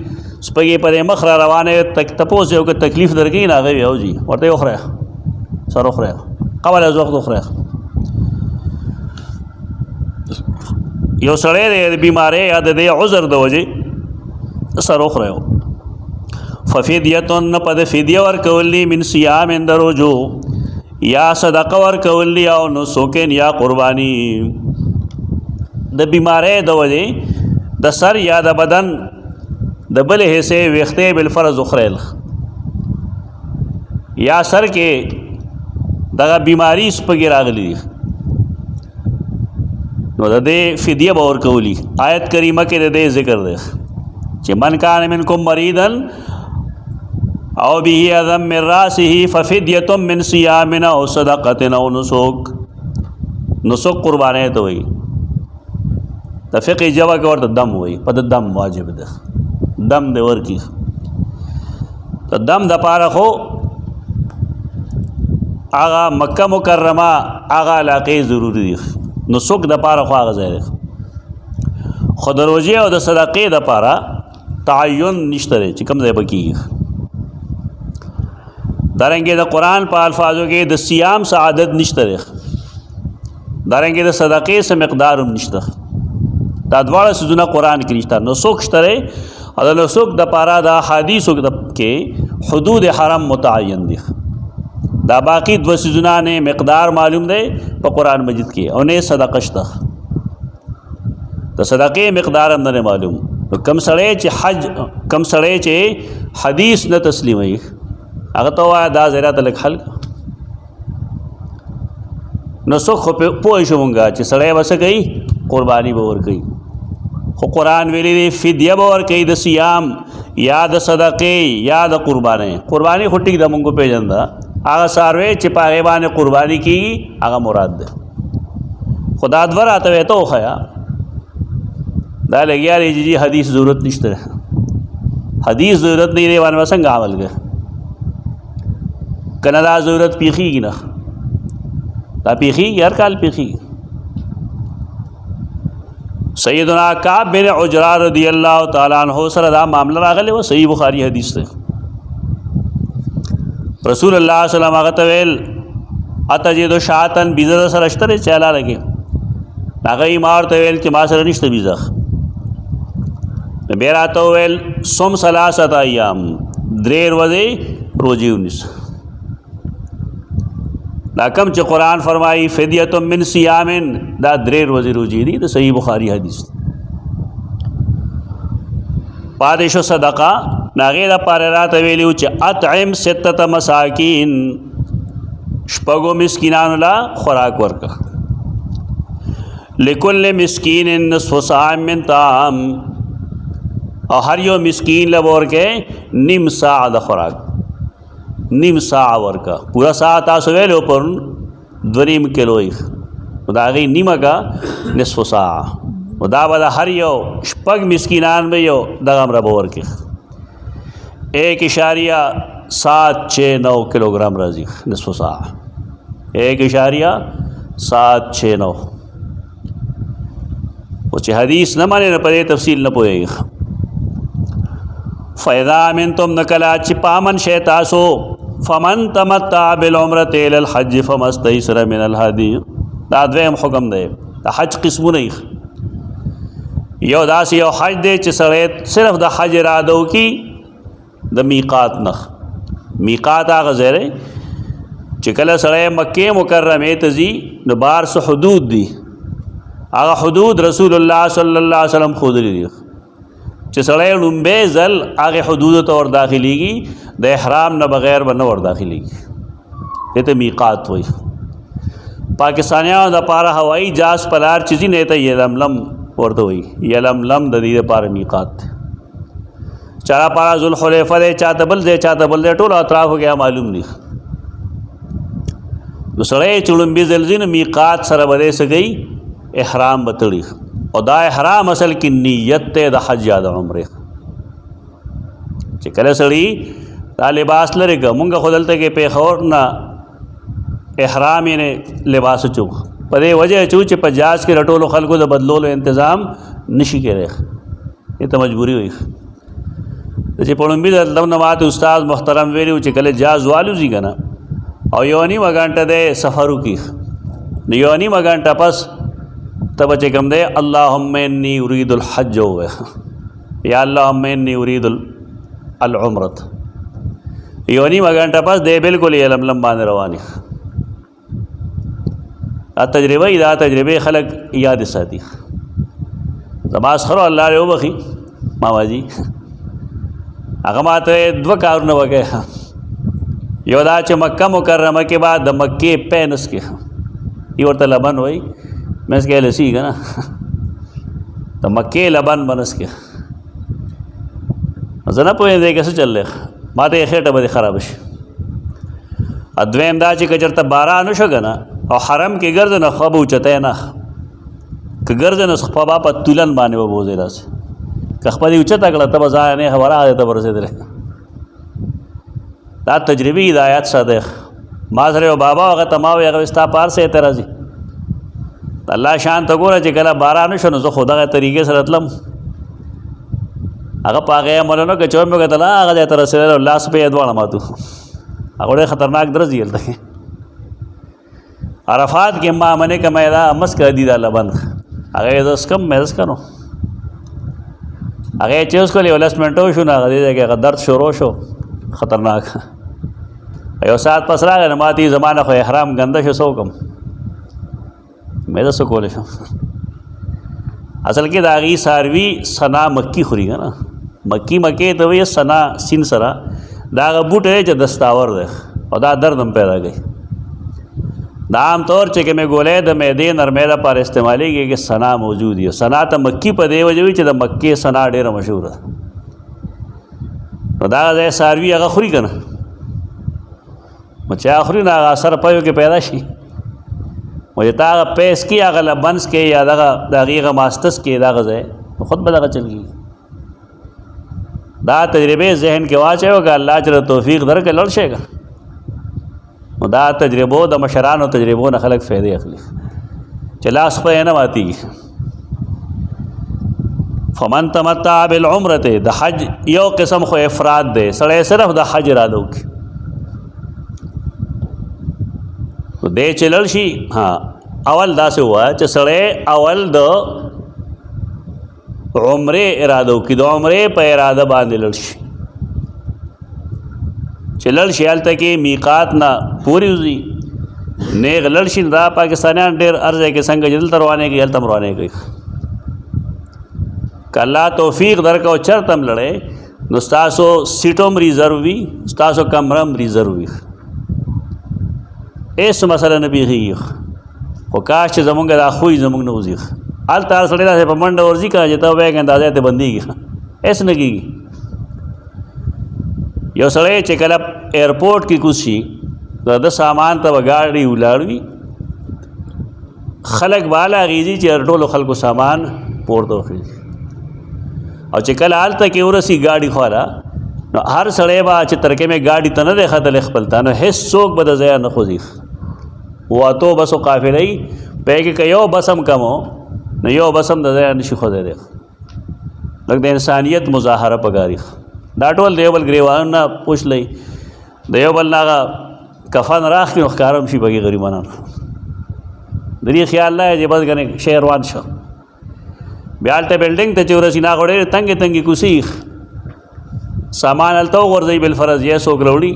سپگی پر مخ را روانه تپوس یو که تکلیف درکې نه غوي او جی ورته اخره سر اخره قبل از وقت اخره یو سړی د بیماری یا د عذر د وجې سر اخره ففدیه پد فدیه ورکولی من صیام دروجو یا صدقه ورکولی او نسوکن یا قربانی د بیماری د وجې د سر یا د بدن د بل حصے ویختے بالفرض اخریل یا سر کے دغه بیماری سپگی راغلی نو د دې فدیه به ورکولی آیت کریمه کې د دې ذکر دی چې من کان منکم مریضا او به اذى من راسه ففدیه من صیام او صدقه او نسک نسک قربانی ته وایي د فقه جواب کې ورته دم وایي په د دم واجب ده دم دے ورکی تو دم دا پارا خو آغا مکہ مکرمہ آغا علاقے ضروری دی نسک دا پارا خو آغا زیر خود روجی او دا صدقے دا پارا تعین نشترے چکم دے بکی دارنگے دا قرآن پا الفاظوں کے دا سیام سا عادت نشترے دارنگے دا صدقے سے مقدارم نشتر دا دوارا سزونا قرآن کی نشتر نسک شترے اور نسک دا پارا دا حدیث کے حدود حرم متعین دی دا باقی دو سیزنا نے مقدار معلوم دے پا قرآن مجید کے انہیں صدقشتا دا صدقے مقدار ہم نے معلوم کم سڑے چے حج کم سڑے چے حدیث نہ تسلیم ہے اگر تو آیا دا زیرہ تلک حل نسک پوئی شونگا چے سڑے بس گئی قربانی بور گئی خو قرآن ویلی دی فدیہ بور کئی دا سیام یا دا صدقے یا دا قربانی قربانی خو ٹک دا منگو پی جندا آغا ساروے چپا غیبان قربانی کی آغا مراد دے خدا دور آتا وے تو خیا دا لگیا ری جی حدیث ضرورت نشتر حدیث ضرورت نہیں دے وان وسنگ عمل گئے کندا ضرورت پیخی گی نا دا پیخی گی ہر کال پیخی گی سیدنا کعب بن عجرہ رضی اللہ تعالیٰ عنہ سر دا معاملہ راغلے وہ صحیح بخاری حدیث تھے رسول اللہ صلی اللہ علیہ وسلم طویل اتجد شاطن بیزہ سر اشتر چلا لگے ناغی مار طویل کہ ما سر نشت بیزہ بیرا طویل سم سلاست ایام دریر وزے روجی انیس دا کم چ قرآن فرمائی فدیۃ من صیام دا دریر وزی روجی دی تو صحیح بخاری حدیث پادش و صدقہ ناغی دا پار رات ویلیو چ اطعم ستت مساکین شپگو مسکینان اللہ خوراک ورکا لکل مسکین نصف ساع من طعام اور ہر یو مسکین لبور کے نیم ساعہ دا خوراک نیم ساعہ ورکا پورا ساعہ تاسو ویلو پر دوریم کلوئی دا غی نیمہ کا نصف ساعہ و دا بدا ہر یو شپگ مسکینان میں یو دا غم رب ورکی 1.769 کلوگرام رازی نصف ساعہ 1.769 وچی حدیث نہ مانے نہ پڑے تفصیل نہ پوئے گی فَإِذَا مِنْتُمْ نَكَلَا چپامن شیطاسو فَمَنْ تَمَتَّعَ بِالْعُمْرَةِ إِلَى الْحَجِّ فَمَا اسْتَيْسَرَ مِنَ الْهَدِيِّ دا دویم حکم دے دا حج قسمو نہیں یو دا سی یو حج دے چی سڑیت صرف دا حج ارادو کی دا میقات نخ میقات آغا زیرے چی کل سڑے مکہ مکرمی تزی نبار سو حدود دی آغا حدود رسول اللہ صلی اللہ علیہ وسلم خود لی دی چی سڑے لنبے زل آغا حدود تو اور داخلی گی دا احرام نہ بغیر بنا اور داخلی گی یہ تو میقات ہوئی پاکستانیانو د پاره هوایي جهاز پلار چیزی نه ته یلملم ورته وي. یلملم د دې لپاره میقات دی. چا پاره ذوالحلیفه دی، چاته بل دی، چاته بل دی، ټول اطرافو کې معلوم دي. نو سړی چې لومبي ځل ځي نو میقات سره به دی څه کوي؟ احرام به تړي. او دا احرام اصل کې نیت دی د حج یا د عمرې. چې کله سړي دا لباس لري که مونږ خو دلته کې پېښور نه احرام یې لباس چوک په دې وجه چو چې په جهاز کې رټولو خلکو د بدلولو انتظام نشي کېدی. یہ ته مجبوري وي. چې په لومبي دلته نه ماته استاد محترم ویلي چې کله جهاز والوځي که نه او یو نیمه ګنټه دی سفر وکړي نو یو نیمه ګنټه پس ته به چې کوم دی اللهم انی ارید الحج ووایه یا اللهم انی ارید العمرة. یو نیمه ګنټه پس دی بالکل یې لملم باندې رواني. دا تجربه دا تجربه خلق یاد ساتي. زما اسخرو الله دې وبخي ماما جي هغه ماته دوه کارونه وکړه. یو دا چې مکه مکرمه کې بعد د مکې پینس کې یو ورته لبن وای مېس کې لسی که نه د مکې لبن بنس کې زه نه پوهېږم دی که څه چل دی ما ته یې خېټه به دې خرابه شي. دویم دا چې که چېرته باران وشو که نه او حرم کې ګرځې نه خوا به اوچتی نه که ګرځې نه خوا به په تولن باندې به بوځې داسې که خپلې اوچته کړه ته به ځان نه خبره دی ته به رسېدلی. دا تجربی ہدایت ساده. ما سره یو بابا هغه ته ما وایي هغه ستا پار سه اعتراضي الله شان ته ګوره چې کله باران وشو نو زه خو دغه طریقې سره تلم هغه په هغې عملونو که چې مې کتله هغه ځای ته رسېدلی لاس به یې دواړه ماتو. هغه ډېر خطرناک درځي هلته کې عرفات کې ما منې که مې دا مسک دی دا لبن هغه یې زه څکم مې زه څکه هغه یې چې وڅکل یو 10 منټه وشو نو هغه دې ځای کې هغه درد شروع شو خطرناک. یو ساعت پس راغی نو ما ته زمانه خو احرام ګنده شو څه وکړم مې زه څه کولی شم. اصل کې د هغې څاروي سنا مکي خوري که نه مکې ته وایي سنا سین سره دا هغه بوټی دی چې دستاور دی او دا درد هم پیدا کوي. دا عام طور چې کومې ګولۍ د معدې نرمۍ لپاره استعمالیږي کې سنا موجود وي. سنا ته مکي په دې وجه وي چې د مکې سنا ډېره مشهوره ده. نو دا ځای څاروي هغه خوري که نه نو چې هغه خوري نو هغه اثر پیو کې پیدا شي و چې تا هغه پیس کې هغه لبنس کې یا دغه د هغې هغه ماستس کې دغه ځای نو خود به دغه چل کېږي. دا تجربې ذهن کې واچوه که الله چې توفیق درکړي لړ شي که نو دا تجربو د مشرانو تجربو نه خلک فایدې اخلي چې لاس خو یې نه ماتېږي. فمن تمتع بالعمرة د حج یو قسم خو افراد دی سړی صرف د حج اراده وکړي نو دی چې لاړ شي اول داسې ووایه چې سړی اول د عمرې اراده وکړي د عمرې په اراده باندې لاړ شي چې لاړ شي هلته کې میقات نه پورې وځي نیغ لاړ شي دا پاکستانیان ډېر هر ځای کې څنګه چې دلته روانې کوي هلته هم روانې کوي. که الله توفیق درکړه او چرته هم لړی نو ستاسو سیټ هم ریزرو وي ستاسو کمره هم ریزرو وي هېڅ مسله نه پېښېږي. خو کاش چې زمونږ دا خوی زمونږ نه وځي هلته هر سړی داسې په منډه ورځي که چې ته وایې اندازه ته بندېږي هېڅ نه کېږي. یو سړی چې کله ایرپورټ کې کوز شي د ده سامان ته به ګاډي ولاړ وي خلک به هله غېږي چې ټولو خلکو سامان پورته وخېږي او چې کله هلته کې ورسي ګاډي خواله نو هر سړی به چې ترکې مې ګاډي ته نه دی ختلی خپل ته نو هېڅ څوک به د ځایه نه خوځي. واتو بسو قافله یي په کې که یو بس هم کم نو یو بس هم د ځایه نشي خوځېدی. لږ د انسانیت مظاهره پکاري. دا ټول د یو بل ګریوانو نه پوښ لئ د یو بل نه هغه کفن راخلي نو ښکاره هم شي پکې غریبانان د دې خیال نه چې بس ګنې شی روان شو بیا هلته بلډنګ ته چې ورسي نو هغه ډېرې تنګې تنګې کوڅې سامان هلته وغورځوي بالفرض یا څوک راوړي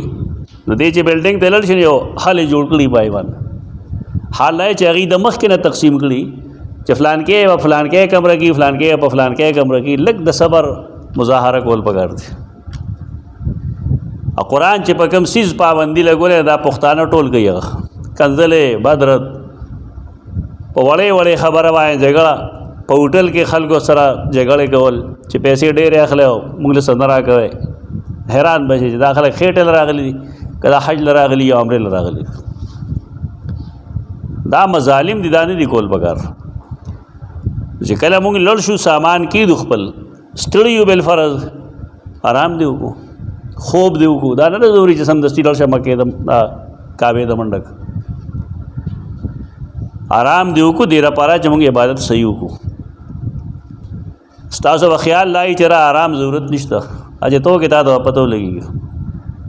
نو دې چې بلډنګ ته لاړ شي نو یو حل یې جوړ کړي پای باندې حال دا چې هغې د مخکې نه تقسیم کړي چې فلانکې په فلانکې کمره کې فلانکې په فلانکې کمره کې لږ د صبر مظاهره کول پکار دي. او قرآن چې په کوم څیز پابندي لګولې دا پښتانه ټول کوي هغه کنځلې بدرت په وړې وړې خبره باندې جګړه، په هوټل کې خلکو سره جګړې کول چې پیسې ډېرې اخلي او موږ له څه نه راکوئ. حیران به شي چې دا خلک خېټې له راغلي دي که دا حج له راغلي یا عمرې له راغلي. دا مظالم دي، دا نه دي کول پکار. چې کله موږ لړ شو سامان کېدو خپل ستړي یو بالفرض آرام دی وکړو، خوب دی وکړو. دا نه ده ضروري چې سمدستي لړ شه مکې د کعبې د منډک. آرام دی وکړو دې لپاره چې موږ عبادت صحیح وکړو. ستاسو به خیال لایي چې را آرام ضرورت نشته، اجه تو کې تا ته پته ولګېږي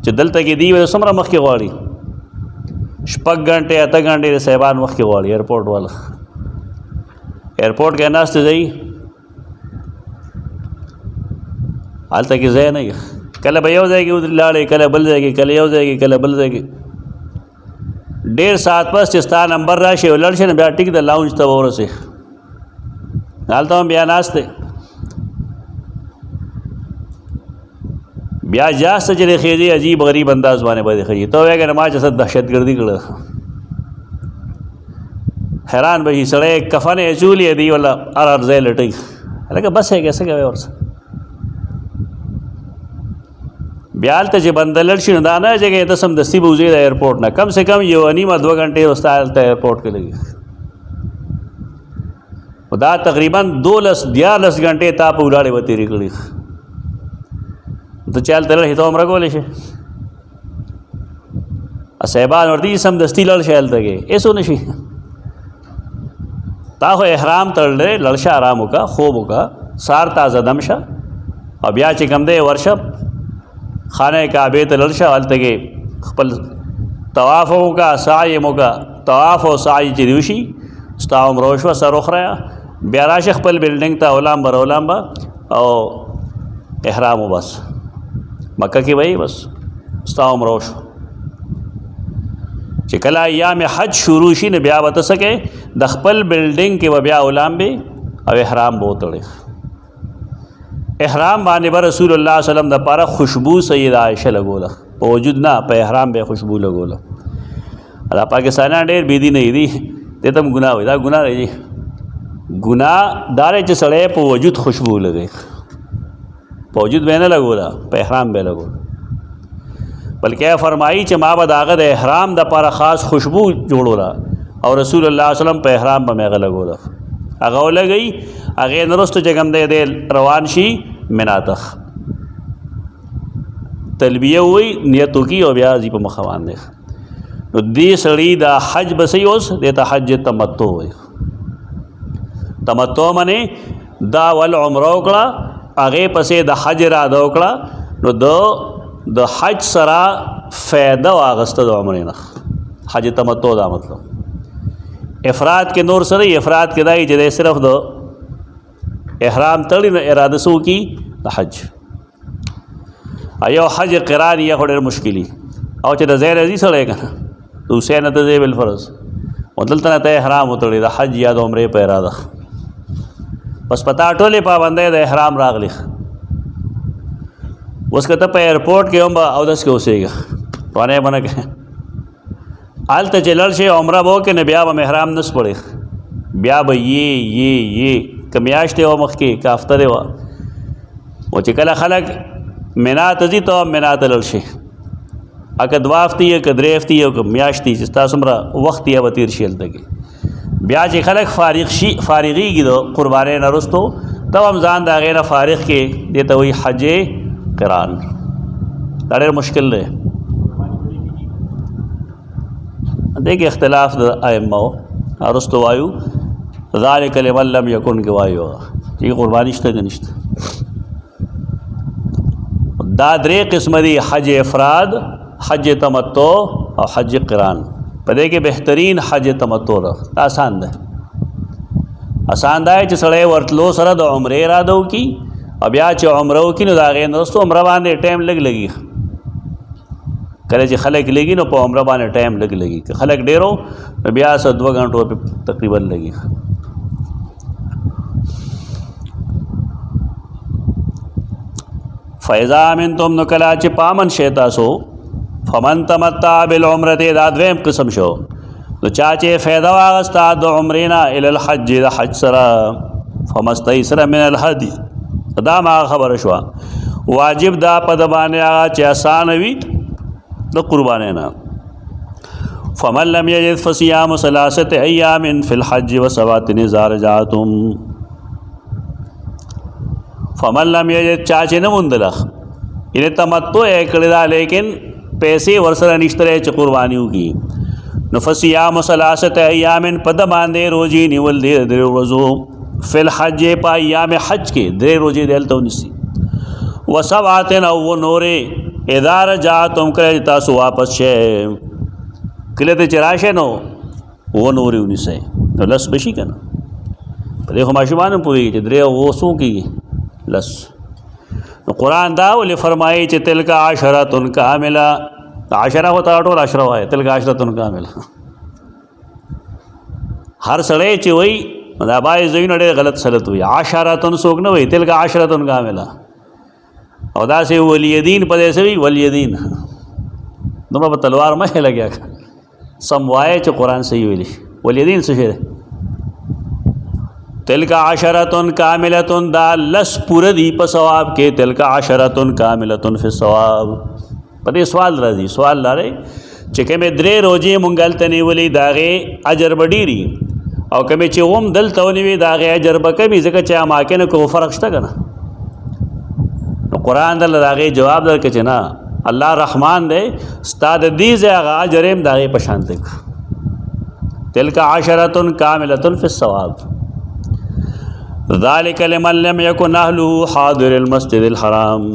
چې دلته کې دی څومره مخکې غواړي، 6 غنټې 8 غنټې د صاحبان مخکې غواړي. ایرپورټ والا ایرپورټ کې ناسته ځای هلته کې ځای نه وي، کله به یو ځای کې لاړې، کله بل ځای کې، کله یو ځای کې، کله بل ځای کې. 1.5 ساعت پس چې ستا نمبر راشي او لړ شي نو بیا ټیک د لاونج ته ورسې، هلته هم بیا ناست دی. بیا جاسته چې خېږي عجیب غریب انداز باندې به خېږي. ته وایې که نه ما چې څه دهشت ګردي کړه. حیران به شي سړی کفن یې اچولي دی ولا هر ځای لټوي. هلکه بس یې که څه کوې ورسه. بیا هلته چې بنده لړ شي نو دا نه چې ته سمدستي به وځې د ایرپورټ نه، کم سے کم 1.5 غنټې ستا هلته ایرپورټ کې لګي. دا تقریباً 12-14 غنټې تا په ولاړې به تېرې کړي. ته چې هلته لړ شي ته عمره کولی شي؟ صاحبان ورته دي سمدستي لړ شي هلته کې ایسو نه شي. تا خو احرام تړلی، لړ شه، آرام وکړه، خوب وکړه، سهار تازه دم شه او بیا چې کوم دی ورشه خانه کعبې ته لړ شه، هلته کې خپل طواف وکړه، سعی یې وکړه. طواف او سعی چې دې وشي ستا عمره وشوه، سر وخرایه، بیا راشه خپل بلډینګ ته اولامبه راولامبه او احرام بس مکه کې وایي بس ستا عمره وشوه. چې کله ایام حج شروع شي نو بیا به ته څه کوې، د خپل بلډینګ کې به بیا اولامبې او احرام به وتړې. احرام باندې به رسول الله صلی الله علیه وسلم دپاره خوشبو سید عایشه لګوله، په وجود نه، په احرام به خوشبو لګوله. دا پاکستانیان ډېر بېدینه دي، دې ته هم ګناه وایي. دا ګناه دی، ګناه دا دی چې سړی په وجود خوشبو لګوي. په وجود به یې نه لګوله، په احرام به یې لګوله. بلکې فرمایي چې ما به د هغه د احرام دپاره خاص خوشبو جوړوله او رسول الله صلی الله علیه وسلم په احرام به مې هغه لګوله. هغه ولګوي، هغې نه وروسته چې کوم دی روان شي منا ته تلبیه ووایي، نیت وکړي او بیا ځي په مخه باندې. نو دې سړي دا حج به صحیح اوس دې ته حج تمتع وایي. تمتع منې دا ول عمره وکړه، هغې پسې د حج اراده وکړه، نو د حج سره فایده واغسته د عمرې نه. حج تمتع دا مطلب. افراد کې نور سره افراد کې دای چې د صرف د احرام تړي نه اراده سو کی د حج. ایو حج قران یې خوري مشکلی او چې د زیر ازي سره کنه تو حسین ته دی بل فرض ودلته ته احرام وتړي د حج یا د عمرې په اراده. بس پتا ټولې پابندۍ د احرام راغلی. اوس که ته په ایرپورټ کې هم اودس کې اوسېږه پانې باندې کې هلته چې لړ شي عمره به وکړې نو بیا به احرام نه سپړې، بیا به یې که میاشتې وه مخکې که هفته دی وه و چې کله خلک منا ته ځي ته هم منا ته لړ شي. که 2 هفتې یې که 3 هفتې یې که میاشتې چې ستا څومره وخت یې به تېر شي هلته کې. بیا چې خلک فارغېږي د قربانۍ نه وروستو تب هم ځان د هغې نه فارغ کې دې ته وایي حج قران. دا ډېر مشکل دی. دې کې اختلاف د ائمه وروستو وایو ذلک لمن لم یکن کې وایو چې قرباني شته که نشته. دا 3 قسمه دي، حج افراد، حج تمتع او حج قران. په دې کې بهترین حج تمتع ده. آسان ده، آسان ده چې سړی ورتلو سره د عمرې اراده وکړي او بیا چې عمره وکړي نو د هغې نه وروسته عمره باندې ټایم لږ لګي. کله چې خلک لګي نو په عمره باندې ټایم لږ لګي، که خلک ډېرو نو بیا 2 غنټو تقریبا لګي. فاذا امنتم نو کله چې پامن شئ تاسو فمن تمتع بالعمرة دا 2م قسم شو. نو چاچے فیضا واغستا د عمرینا الی الحج د حج سرا فمستیسر من الهدی دا ما خبر شوا واجب دا پد باندې هغه چې آسان وي د قربانینا فمن لم یجد فصيام ثلاثه ایام فی الحج وسبعه اذا رجعتم فمن لم یجد چاچے نه مندلخ انہیں تمتع کړی دا لیکن پیسې ورسره نشته چې قربانیو کی نو فصيام ثلاثه ایام پد باندې روزي نیول دی درې ورځو فی الحج پا ایام حج کې درې روزي دلته ونیسي وسبعه او نور اذا رجعتم کله تاسو واپس شئ کله ته چراشه نو و نور ونیسي نو لس بشي کنه په دې ماشومان پوری چې درې وسو کې لس قرآن دا ولې فرمایي چې تلک عشرۃ کاملہ عشرہ ہوتا ټول عشرہ وای تلک عشرۃ کاملہ هر سړی چې وای دا بای زوینه ډېر غلط سلط وي عشرۃ سوګ نه وای تلک عشرۃ کاملہ او دا سه ولیدین په دې سوي ولیدین نو په تلوار مه لګیا سم وای چې قرآن صحیح ویل ولیدین څه شي تلک عشرۃ کاملۃ دا لس پورا دی په ثواب کې تلک عشرۃ کاملۃ فی الثواب پدې سوال راځي سوال لاره چې کومه درې روزي مونږ ته نیولې داغه اجر وړيري او کومه چې اوم دلته ونیوي داغه اجر به کمی ځکه چې اماکنه کو فرق شته کنه نو قرآن دل داغه جواب درکې چې نه الله رحمان دی استاد دې زغه اجرم داغه پشان تک تلک عشرۃ کاملۃ فی الثواب ذلك لمن لم يكن اهله حاضر المسجد الحرام